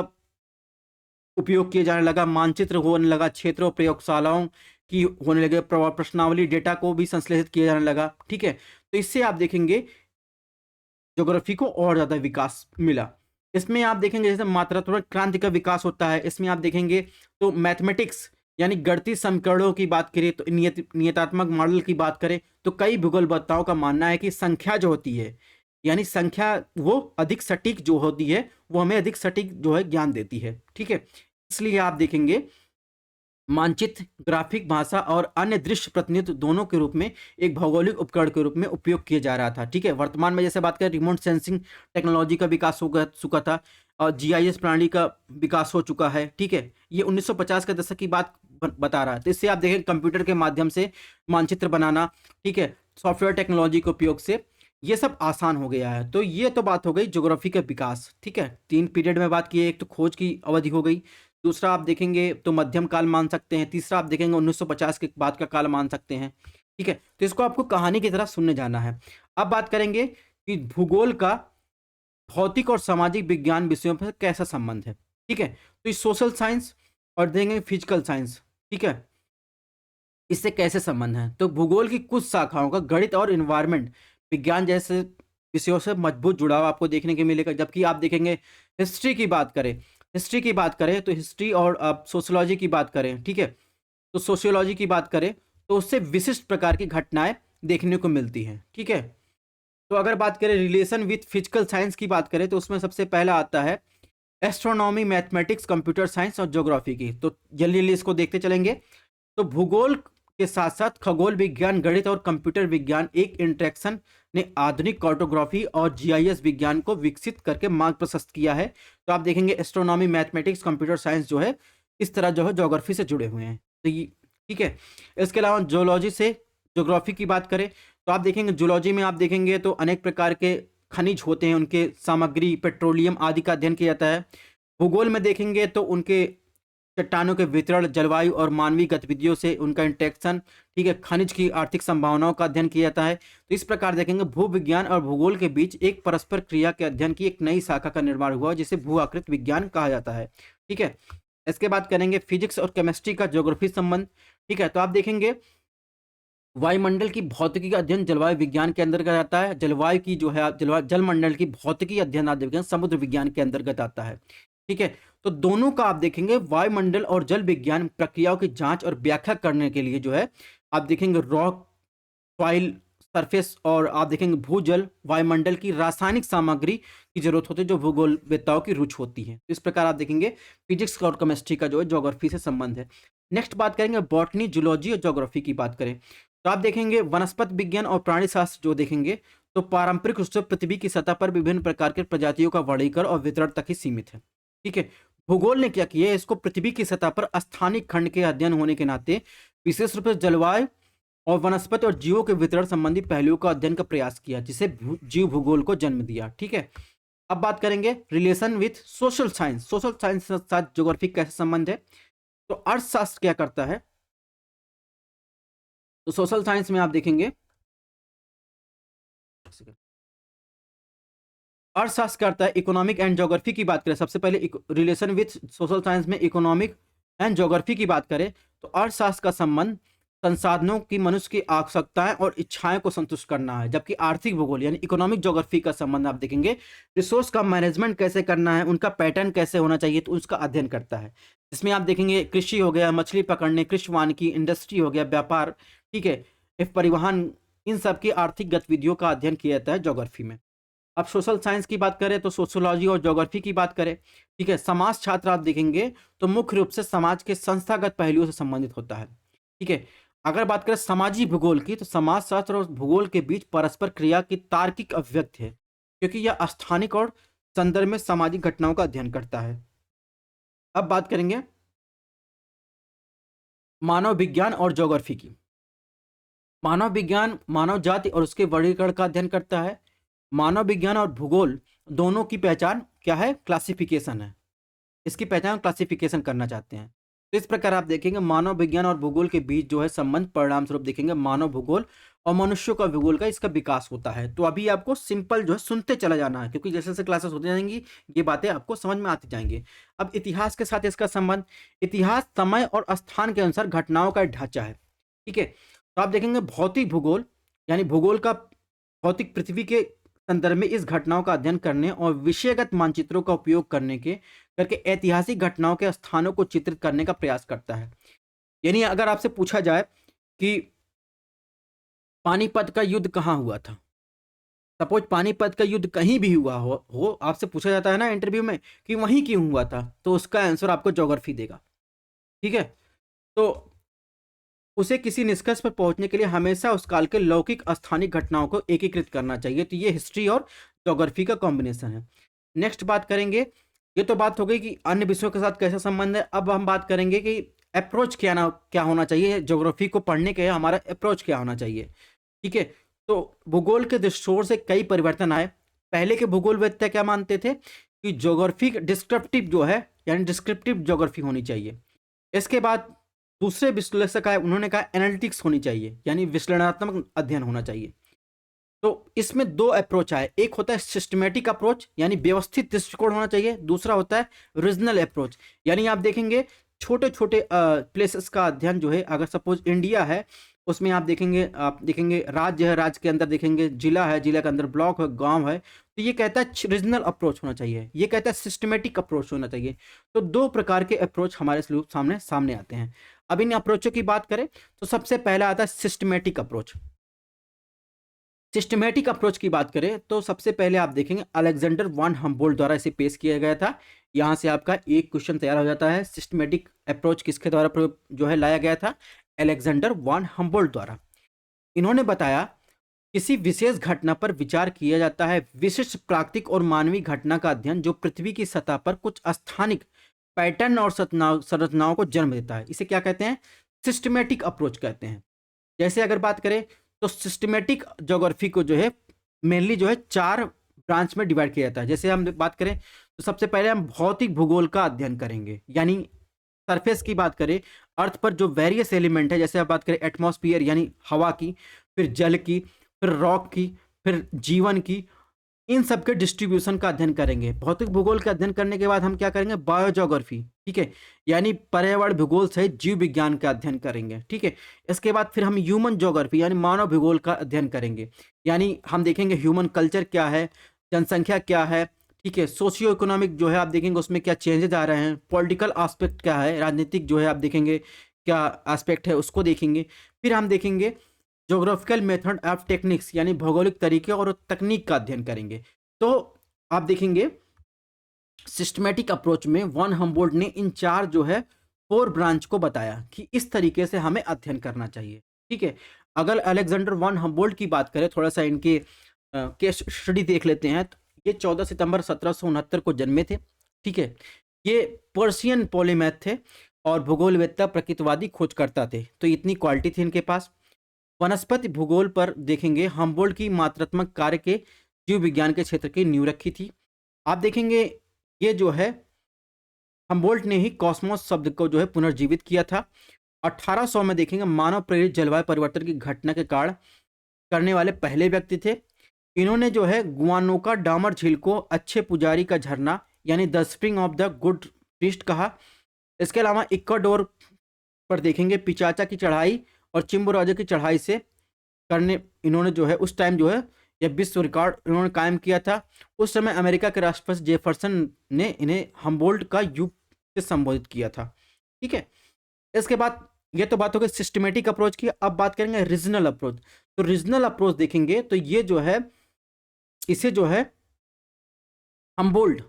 उपयोग किया जाने लगा, मानचित्र होने लगा, क्षेत्रों प्रयोगशालाओं की होने लगे, प्रश्नावली डेटा को भी संश्लेषित किया जाने लगा। ठीक है, तो इससे आप देखेंगे ज्योग्राफी को और ज़्यादा विकास मिला। इसमें आप देखेंगे जैसे मात्रात्मक क्रांति का विकास होता है, इसमें आप देखेंगे तो मैथमेटिक्स यानी गणितीय समीकरणों की बात करें, तो नियतात्मक मॉडल की बात करें, तो कई भूगोलवेत्ताओं का मानना है कि संख्या जो होती है, यानी संख्या वो अधिक सटीक जो होती है, वो हमें अधिक सटीक जो है ज्ञान देती है। ठीक है, इसलिए आप देखेंगे मानचित्र, ग्राफिक भाषा और अन्य दृश्य प्रतिनिधित्व दोनों के रूप में एक भौगोलिक उपकरण के रूप में उपयोग किया जा रहा था। ठीक है, वर्तमान में जैसे बात करें रिमोट सेंसिंग टेक्नोलॉजी का विकास हो चुका था और जीआईएस प्रणाली का विकास हो चुका है। ठीक है, ये 1950 के दशक की बात बता रहा है। तो इससे आप देखें कंप्यूटर के माध्यम से मानचित्र बनाना, ठीक है, सॉफ्टवेयर टेक्नोलॉजी के उपयोग से ये सब आसान हो गया है। तो ये तो बात हो गई ज्योग्राफी का विकास। ठीक है, 3 पीरियड में बात की है, एक तो खोज की अवधि हो गई, दूसरा आप देखेंगे तो मध्यम काल मान सकते हैं, तीसरा आप देखेंगे 1950 के बाद का काल मान सकते हैं। ठीक है, तो इसको आपको कहानी की तरह सुनने जाना है। अब बात करेंगे कि भूगोल का भौतिक और सामाजिक विज्ञान विषयों पर कैसा संबंध है। ठीक है, तो इस सोशल साइंस और देखेंगे फिजिकल साइंस, ठीक है, इससे कैसे संबंध है। तो भूगोल की कुछ शाखाओं का गणित और इन्वायरमेंट विज्ञान जैसे विषयों से मजबूत जुड़ाव आपको देखने को मिलेगा। जबकि आप देखेंगे हिस्ट्री की बात करें, तो हिस्ट्री और आप सोशियोलॉजी की बात करें, ठीक है, तो सोशियोलॉजी की बात करें तो उससे विशिष्ट प्रकार की घटनाएं देखने को मिलती हैं। ठीक है, तो अगर बात करें रिलेशन विथ फिजिकल साइंस की बात करें तो उसमें सबसे पहला आता है एस्ट्रोनॉमी, मैथमेटिक्स, कंप्यूटर साइंस और ज्योग्राफी की। तो जल्दी जल्दी इसको देखते चलेंगे। तो भूगोल के साथ साथ खगोल विज्ञान, गणित और कंप्यूटर विज्ञान एक इंटरेक्शन ने आधुनिक कार्टोग्राफी और जीआईएस विज्ञान को विकसित करके मार्ग प्रशस्त किया है। तो आप देखेंगे एस्ट्रोनॉमी, मैथमेटिक्स, कंप्यूटर साइंस जो है इस तरह जो है ज्योग्राफी से जुड़े हुए हैं। तो ये ठीक है। इसके अलावा जूलॉजी से ज्योग्राफी की बात करें तो आप देखेंगे जूलॉजी में आप देखेंगे तो अनेक प्रकार के खनिज होते हैं, उनके सामग्री, पेट्रोलियम आदि का अध्ययन किया जाता है। भूगोल में देखेंगे तो उनके चट्टानों के वितरण, जलवायु और मानवीय गतिविधियों से उनका इंटरेक्शन, ठीक है, खनिज की आर्थिक संभावनाओं का अध्ययन किया जाता है। तो इस प्रकार देखेंगे भूविज्ञान और भूगोल के बीच एक परस्पर क्रिया के अध्ययन की एक नई शाखा का निर्माण हुआ जिसे भू आकृति विज्ञान कहा जाता है। ठीक है, इसके बाद करेंगे फिजिक्स और केमिस्ट्री का ज्योग्राफी संबंध। ठीक है, तो आप देखेंगे वायुमंडल की भौतिकी का अध्ययन जलवायु विज्ञान के अंतर्गत आता है। जलवायु की जो है जलमंडल की भौतिकी अध्ययन आप देखेंगे समुद्र विज्ञान के अंतर्गत आता है। ठीक है, तो दोनों का आप देखेंगे वायुमंडल और जल विज्ञान प्रक्रियाओं की जांच और व्याख्या करने के लिए जो है आप देखेंगे रॉक, सॉइल, सरफेस और आप देखेंगे भूजल, वायुमंडल की रासायनिक सामग्री की जरूरत होती है जो भूगोलवेत्ताओं की रुचि होती है। इस प्रकार आप देखेंगे फिजिक्स और केमिस्ट्री का जो है ज्योग्राफी से संबंध है। नेक्स्ट बात करेंगे बॉटनी, जूलॉजी और ज्योग्राफी की बात करें तो आप देखेंगे वनस्पत विज्ञान और प्राणी शास्त्र जो देखेंगे तो पारंपरिक रूप से पृथ्वी की सतह पर विभिन्न प्रकार के प्रजातियों का वर्गीकरण और वितरण तक ही सीमित है। ठीक है, भूगोल ने क्या किया है, इसको पृथ्वी की सतह पर स्थानिक खंड के अध्ययन होने के नाते विशेष रूप से जलवायु और वनस्पति और जीवों के वितरण संबंधी पहलुओं का अध्ययन का प्रयास किया, जिसे जीव भूगोल को जन्म दिया। ठीक है, अब बात करेंगे relation with social science. Social science के साथ ज्योग्राफी कैसे संबंध है? तो अर्थशास्त्र क्या करता है? तो सोशल साइंस में आप देखेंगे, अर्थशास्त्र करता है इकोनॉमिक एंड ज्योग्राफी की बात करें, सबसे पहले रिलेशन विथ सोशल साइंस में इकोनॉमिक एंड ज्योग्राफी की बात करें तो अर्थशास्त्र का संबंध संसाधनों की मनुष्य की आवश्यकताएं और इच्छाएं को संतुष्ट करना है, जबकि आर्थिक भूगोल यानी इकोनॉमिक ज्योग्राफी का संबंध आप देखेंगे रिसोर्स का मैनेजमेंट कैसे करना है, उनका पैटर्न कैसे होना चाहिए, तो उसका अध्ययन करता है। इसमें आप देखेंगे कृषि हो गया, मछली पकड़ने, कृषि वानिकी, इंडस्ट्री हो गया, व्यापार, ठीक है, परिवहन, इन सब की आर्थिक गतिविधियों का अध्ययन किया जाता है ज्योग्राफी में। अब सोशल साइंस की बात करें तो सोशियोलॉजी और ज्योग्राफी की बात करें, ठीक है, समाज छात्र आप देखेंगे तो मुख्य रूप से समाज के संस्थागत पहलुओं से संबंधित होता है। ठीक है, अगर बात करें सामाजिक भूगोल की तो समाजशास्त्र और भूगोल के बीच परस्पर क्रिया की तार्किक अभिव्यक्ति है, क्योंकि यह स्थानिक और संदर्भ में सामाजिक घटनाओं का अध्ययन करता है। अब बात करेंगे मानव विज्ञान और ज्योग्राफी की। मानव विज्ञान मानव जाति और उसके वर्गीकरण का अध्ययन करता है। मानव विज्ञान और भूगोल दोनों की पहचान क्या है? क्लासिफिकेशन है। इसकी पहचान क्लासिफिकेशन करना चाहते हैं। तो इस प्रकार आप देखेंगे मानव विज्ञान और भूगोल के बीच जो है संबंध परिणाम स्वरूप देखेंगे मानव भूगोल और मनुष्यों का भूगोल का इसका विकास होता है। तो अभी आपको सिंपल जो है सुनते चला जाना है, क्योंकि जैसे जैसे क्लासेस होती जाएंगी ये बातें आपको समझ में आती जाएंगी। अब इतिहास के साथ इसका संबंध, इतिहास समय और स्थान के अनुसार घटनाओं का एक ढांचा है। ठीक है, तो आप देखेंगे भौतिक भूगोल यानी भूगोल का भौतिक पृथ्वी के संदर्भ में इस घटनाओं का अध्ययन करने और विषयगत मानचित्रों का उपयोग करके ऐतिहासिक घटनाओं के स्थानों को चित्रित करने का प्रयास करता है। यानी अगर आपसे पूछा जाए कि पानीपत का युद्ध कहाँ हुआ था, सपोज पानीपत का युद्ध कहीं भी हुआ हो आपसे पूछा जाता है ना इंटरव्यू में कि वहीं क्यों हुआ था, तो उसका आंसर आपको ज्योग्राफी देगा। ठीक है, तो उसे किसी निष्कर्ष पर पहुंचने के लिए हमेशा उस काल के लौकिक स्थानिक घटनाओं को एकीकृत करना चाहिए। तो ये हिस्ट्री और ज्योग्राफी का कॉम्बिनेशन है। नेक्स्ट बात करेंगे, ये तो बात हो गई कि अन्य विषयों के साथ कैसा संबंध है। अब हम बात करेंगे कि अप्रोच क्या होना चाहिए, ज्योग्राफी को पढ़ने के हमारा अप्रोच क्या होना चाहिए। ठीक है, तो भूगोल के दृष्टिकोण से कई परिवर्तन आए। पहले के भूगोलवेत्ता क्या मानते थे कि ज्योग्राफी डिस्क्रिप्टिव जो है यानी डिस्क्रिप्टिव ज्योग्राफी होनी चाहिए। इसके बाद दूसरे विश्लेषक आए, उन्होंने कहा एनालिटिक्स होनी चाहिए यानी विश्लेषणात्मक अध्ययन होना चाहिए। तो इसमें दो अप्रोच आए, एक होता है सिस्टमेटिक अप्रोच यानी व्यवस्थित दृष्टिकोण होना चाहिए, दूसरा होता है रीजनल अप्रोच यानी आप देखेंगे छोटे छोटे प्लेसेस का अध्ययन जो है। अगर सपोज इंडिया है उसमें आप देखेंगे राज्य है, राज्य के अंदर देखेंगे जिला है, जिला के अंदर ब्लॉक है, गांव है। तो ये कहता है रीजनल अप्रोच होना चाहिए, ये कहता है सिस्टमेटिक अप्रोच होना चाहिए। तो दो प्रकार के अप्रोच हमारे सामने आते हैं। अब इन अप्रोचों की बात करें तो सबसे पहला आता है सिस्टमेटिक अप्रोच। सिस्टमेटिक अप्रोच की बात करें तो सबसे पहले आप देखेंगे अलेक्जेंडर वन हम्बोल्ट द्वारा इसे पेश किया गया था। यहां से आपका एक क्वेश्चन तैयार हो जाता है, सिस्टमेटिक अप्रोच किसके द्वारा जो है लाया गया था? अलेक्जेंडर वन हम्बोल्ट द्वारा। इन्होंने बताया किसी विशेष घटना पर विचार किया जाता है, विशिष्ट प्राकृतिक और मानवीय घटना का अध्ययन जो पृथ्वी की सतह पर कुछ स्थानिक पैटर्न और संरचनाओं को जन्म देता है। इसे क्या कहते हैं? सिस्टमेटिक अप्रोच कहते हैं। जैसे अगर बात करें तो सिस्टमेटिक ज्योग्राफी को जो है मेनली जो है 4 ब्रांच में डिवाइड किया जाता है। जैसे हम बात करें तो सबसे पहले हम भौतिक भूगोल का अध्ययन करेंगे, यानी सरफेस की बात करें, अर्थ पर जो वेरियस एलिमेंट है, जैसे आप बात करें एटमॉस्फेयर यानी हवा की, फिर जल की, फिर रॉक की, फिर जीवन की, इन सब के डिस्ट्रीब्यूशन का अध्ययन करेंगे। भौतिक भूगोल का अध्ययन करने के बाद हम क्या करेंगे? बायोज्योग्राफी, ठीक है, यानी पर्यावरण भूगोल सहित जीव विज्ञान का अध्ययन करेंगे। ठीक है, इसके बाद फिर हम ह्यूमन ज्योग्राफी यानी मानव भूगोल का अध्ययन करेंगे, यानी हम देखेंगे ह्यूमन कल्चर क्या है, जनसंख्या क्या है, ठीक है, सोशियो इकोनॉमिक जो है आप देखेंगे उसमें क्या चेंजेज आ रहे हैं, पॉलिटिकल एस्पेक्ट क्या है, राजनीतिक जो है आप देखेंगे क्या एस्पेक्ट है उसको देखेंगे। फिर हम देखेंगे ज्योग्राफिकल मेथड ऑफ टेक्निक्स यानी भौगोलिक तरीके और तकनीक का अध्ययन करेंगे। तो आप देखेंगे सिस्टमेटिक अप्रोच में वन हम्बोल्ट ने इन 4 जो है 4 ब्रांच को बताया कि इस तरीके से हमें अध्ययन करना चाहिए। ठीक है, अगर अलेक्जेंडर वन हम्बोल्ट की बात करें, थोड़ा सा इनके केस स्टडी देख लेते हैं। तो ये 14 सितंबर 1769 को जन्मे थे। ठीक है, ये पर्शियन पॉलीमैथ थे और भूगोलवेत्ता प्रकृतिवादी खोजकर्ता थे। तो इतनी क्वालिटी थी इनके पास। वनस्पति भूगोल पर देखेंगे हम्बोल्ट की मात्रात्मक कार्य के जीव विज्ञान के क्षेत्र की नींव रखी थी। आप देखेंगे ये जो है हम्बोल्ट ने ही कॉस्मोस शब्द को जो है पुनर्जीवित किया था। 1800 में देखेंगे मानव प्रेरित जलवायु परिवर्तन की घटना के कारण करने वाले पहले व्यक्ति थे। इन्होंने जो है गुआनोका डामर झील को अच्छे पुजारी का झरना यानी the spring of the good priest कहा। इसके अलावा इक्वाडोर पर देखेंगे पिचाचा की चढ़ाई और चिम्बोराजा की चढ़ाई से करने इन्होंने जो है उस टाइम जो है यह विश्व रिकॉर्ड इन्होंने कायम किया था। उस समय अमेरिका के राष्ट्रपति जेफरसन ने इन्हें हम्बोल्ट का युग से संबोधित किया था। ठीक है, इसके बाद ये तो बात हो गई सिस्टमेटिक अप्रोच की। अब बात करेंगे रीजनल अप्रोच। तो रीजनल अप्रोच देखेंगे तो ये जो है इसे जो है हम्बोल्ट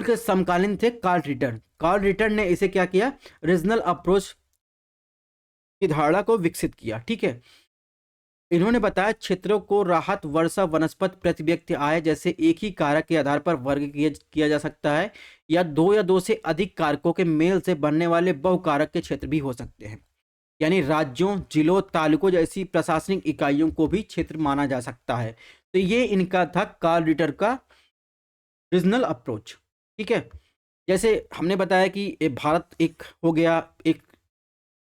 के समकालीन थे कार्ल रिटर ने इसे क्या किया, रीजनल अप्रोच की धारणा को विकसित किया। ठीक है, इन्होंने बताया क्षेत्रों को राहत वर्षा वनस्पति प्रति व्यक्ति आय जैसे एक ही कारक के आधार पर वर्ग किया जा सकता है या दो से अधिक कारकों के मेल से बनने वाले बहुकारक के क्षेत्र भी हो सकते हैं। यानी राज्यों जिलों तालुकों जैसी प्रशासनिक इकाइयों को भी क्षेत्र माना जा सकता है। तो ये इनका था कार्ल रिटर का रीजनल अप्रोच। ठीक है, जैसे हमने बताया कि भारत एक हो गया, एक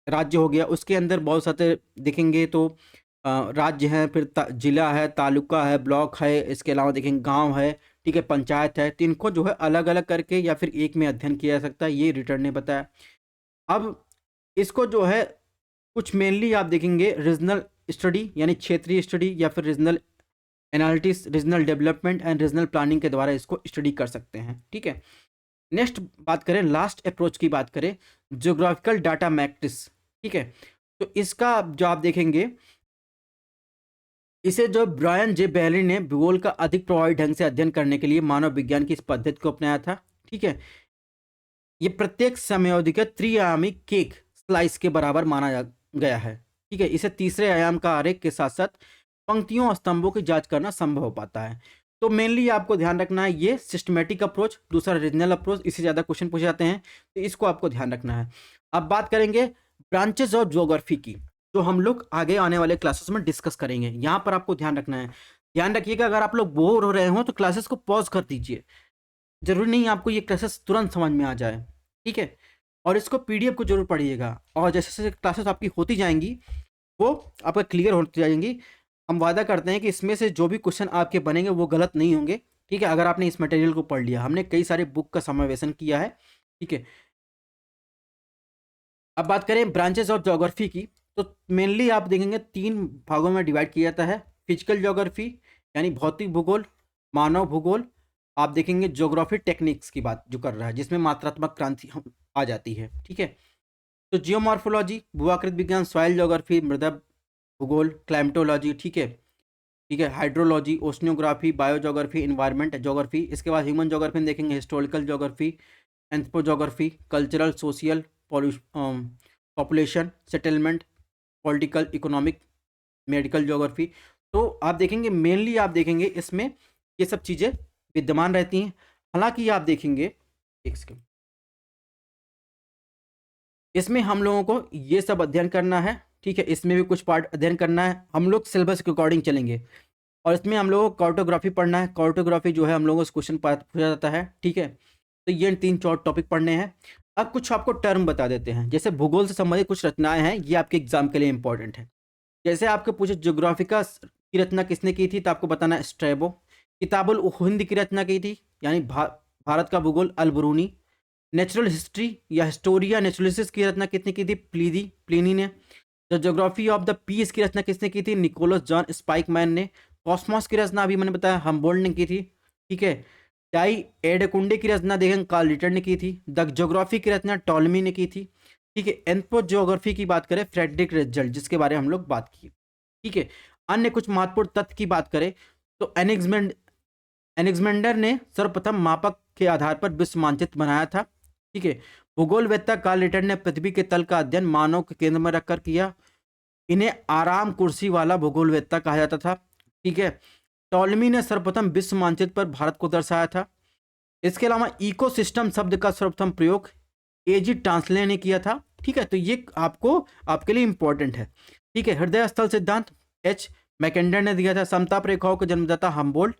राज्य हो गया, उसके अंदर बहुत सारे देखेंगे तो राज्य हैं, फिर जिला है, तालुका है, ब्लॉक है, इसके अलावा देखेंगे गांव है, ठीक है, पंचायत है। तो इनको जो है अलग अलग करके या फिर एक में अध्ययन किया जा सकता है, ये रिटर ने बताया। अब इसको जो है कुछ मेनली आप देखेंगे रीजनल स्टडी यानी क्षेत्रीय स्टडी या फिर regional analytics, regional development and regional planning के द्वारा इसको स्टडी कर सकते हैं। ठीक है, नेक्स्ट बात करें लास्ट अप्रोच की बात करें ज्योग्राफिकल डाटा मैट्रिक्स। ठीक है, तो इसका जो आप देखेंगे इसे जो ब्रायन जे बैली ने भूगोल का अधिक प्रभावी ढंग से अध्ययन करने के लिए मानव विज्ञान की इस पद्धति को अपनाया था। ठीक है, ये प्रत्येक समयावधि का त्रिआयामी केक स्लाइस के बराबर माना गया है। ठीक है, इसे तीसरे आयाम का आरेख के साथ साथ पंक्तियों और स्तंभों की जांच करना संभव हो पाता है। तो मेनली आपको ध्यान रखना है ये सिस्टमेटिक अप्रोच, दूसरा रीजनल अप्रोच, इससे ज़्यादा क्वेश्चन पूछे जाते हैं तो इसको आपको ध्यान रखना है। अब बात करेंगे ब्रांचेस ऑफ ज्योग्राफी की, जो हम लोग आगे आने वाले क्लासेस में डिस्कस करेंगे। यहाँ पर आपको ध्यान रखना है, ध्यान रखिएगा अगर आप लोग बोर हो रहे हो तो क्लासेस को पॉज कर दीजिए। जरूरी नहीं आपको ये क्लासेस तुरंत समझ में आ जाए। ठीक है, और इसको पीडीएफ को जरूर पढ़िएगा, और जैसे जैसे क्लासेस आपकी होती जाएंगी वो आपका क्लियर होती जाएंगी। हम वादा करते हैं कि इसमें से जो भी क्वेश्चन आपके बनेंगे वो गलत नहीं होंगे। ठीक है, अगर आपने इस मटेरियल को पढ़ लिया, हमने कई सारे बुक का समावेशन किया है। ठीक है, अब बात करें ब्रांचेस ऑफ ज्योग्राफी की, तो मेनली आप देखेंगे 3 भागों में डिवाइड किया जाता है। फिजिकल ज्योग्राफी यानी भौतिक भूगोल, मानव भूगोल, आप देखेंगे ज्योग्राफी टेक्निक्स की बात जो कर रहा है जिसमें मात्रात्मक क्रांति आ जाती है। ठीक है, तो जियोमॉर्फोलॉजी भूआकृत विज्ञान, सॉइल ज्योग्राफी मृदा भूगोल, क्लाइमेटोलॉजी, ठीक है, hydrology, oceanography, biogeography, environment geography. इसके बाद ह्यूमन ज्योग्राफी में देखेंगे historical geography, anthropogeography, cultural social, population settlement, political economic, medical geography. तो आप देखेंगे मेनली आप देखेंगे इसमें ये सब चीज़ें विद्यमान रहती हैं। हालांकि आप देखेंगे एक सेकंड, इसमें हम लोगों को ये सब अध्ययन करना है। ठीक है, इसमें भी कुछ पार्ट अध्ययन करना है, हम लोग सिलेबस के अकॉर्डिंग चलेंगे। और इसमें हम लोगों को कार्टोग्राफी पढ़ना है। कार्टोग्राफी जो है हम लोगों को क्वेश्चन पूछा जाता है। ठीक है, तो ये 3 टॉपिक पढ़ने हैं। अब कुछ आपको टर्म बता देते हैं, जैसे भूगोल से संबंधित कुछ रचनाएं हैं, ये आपके एग्जाम के लिए इंपॉर्टेंट है। जैसे आपके पूछे ज्योग्राफिका की रचना किसने की थी, तो आपको बताना है स्ट्रैबो। किताबुल हिंद की रचना की थी यानी भारत का भूगोल, अल-बरूनी। नेचुरल हिस्ट्री या हिस्टोरिया नेचुरलिसिस की रचना किसने की थी, प्लिनी ने। The geography of the peace की रचना किसने की थी, निकोलस जॉन स्पाइकमैन ने। कॉस्मॉस की रचना अभी मैंने बताया हम्बोल्ट ने की थी। ठीक है, डाई एडकुंडे की रचना देखें कार्ल रिटर ने की थी। द ज्योग्राफी की रचना टॉलमी ने की थी। ठीक है, एंथ्रोपोज्योग्राफी की बात करें फ्रेडरिक रेजल्ट, जिसके बारे में हम लोग बात की। ठीक है, अन्य कुछ महत्वपूर्ण तथ्य की बात करें तो एनेक्समेंडर ने सर्वप्रथम मापक के आधार पर विश्व मानचित्र बनाया था। ठीक है, भूगोलवेत्ता कार्ल रिटर ने पृथ्वी के तल का अध्ययन मानव के केंद्र में रखकर किया। इन्हें आराम कुर्सी वाला भूगोलवेत्ता कहा जाता था। ठीक है, टॉलमी ने सर्वप्रथम विश्व मानचित्र पर भारत को दर्शाया था। इसके अलावा इकोसिस्टम शब्द का सर्वप्रथम प्रयोग एजी ट्रांसले ने किया था। ठीक है, तो ये आपको आपके लिए इंपॉर्टेंट है। ठीक है, हृदय स्थल सिद्धांत, एच मैकेंडर ने दिया था। समताप रेखाओं के जन्मदाता हम्बोल्ट।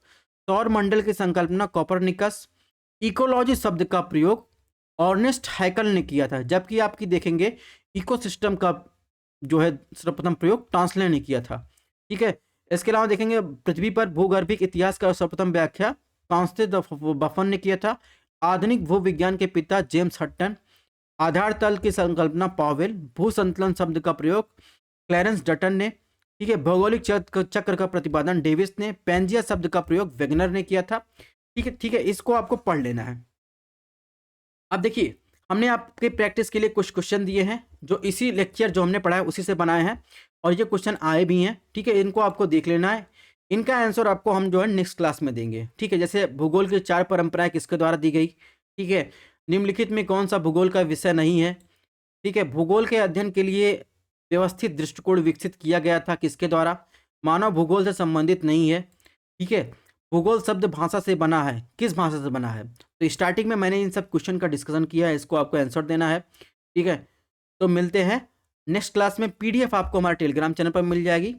सौर मंडल की संकल्पना कोपरनिकस। इकोलॉजी शब्द का प्रयोग ऑर्नेस्ट हैकल ने किया था, जबकि आपकी देखेंगे इकोसिस्टम का जो है सर्वप्रथम प्रयोग टांसले ने किया था। ठीक है, इसके अलावा देखेंगे पृथ्वी पर भूगर्भिक इतिहास का सर्वप्रथम व्याख्या कॉन्स्टेंस बफन ने किया था। आधुनिक भूविज्ञान के पिता जेम्स हट्टन। आधार तल की संकल्पना पावेल। भू संतुलन शब्द का प्रयोग क्लैरेंस डटन ने। ठीक है, भौगोलिक चक्र का प्रतिपादन डेविस ने। पेंजिया शब्द का प्रयोग वेगनर ने किया था। ठीक है, इसको आपको पढ़ लेना है। अब देखिए, हमने आपके प्रैक्टिस के लिए कुछ क्वेश्चन दिए हैं जो इसी लेक्चर जो हमने पढ़ा है उसी से बनाए हैं, और ये क्वेश्चन आए भी हैं। ठीक है, इनको आपको देख लेना है। इनका आंसर आपको हम जो है नेक्स्ट क्लास में देंगे। ठीक है, जैसे भूगोल की 4 परंपराएं किसके द्वारा दी गई। ठीक है, निम्नलिखित में कौन सा भूगोल का विषय नहीं है। ठीक है, भूगोल के अध्ययन के लिए व्यवस्थित दृष्टिकोण विकसित किया गया था किसके द्वारा। मानव भूगोल से संबंधित नहीं है। ठीक है, भूगोल शब्द भाषा से बना है, किस भाषा से बना है। तो स्टार्टिंग में मैंने इन सब क्वेश्चन का डिस्कशन किया है, इसको आपको आंसर देना है। ठीक है, तो मिलते हैं नेक्स्ट क्लास में। पीडीएफ आपको हमारे टेलीग्राम चैनल पर मिल जाएगी।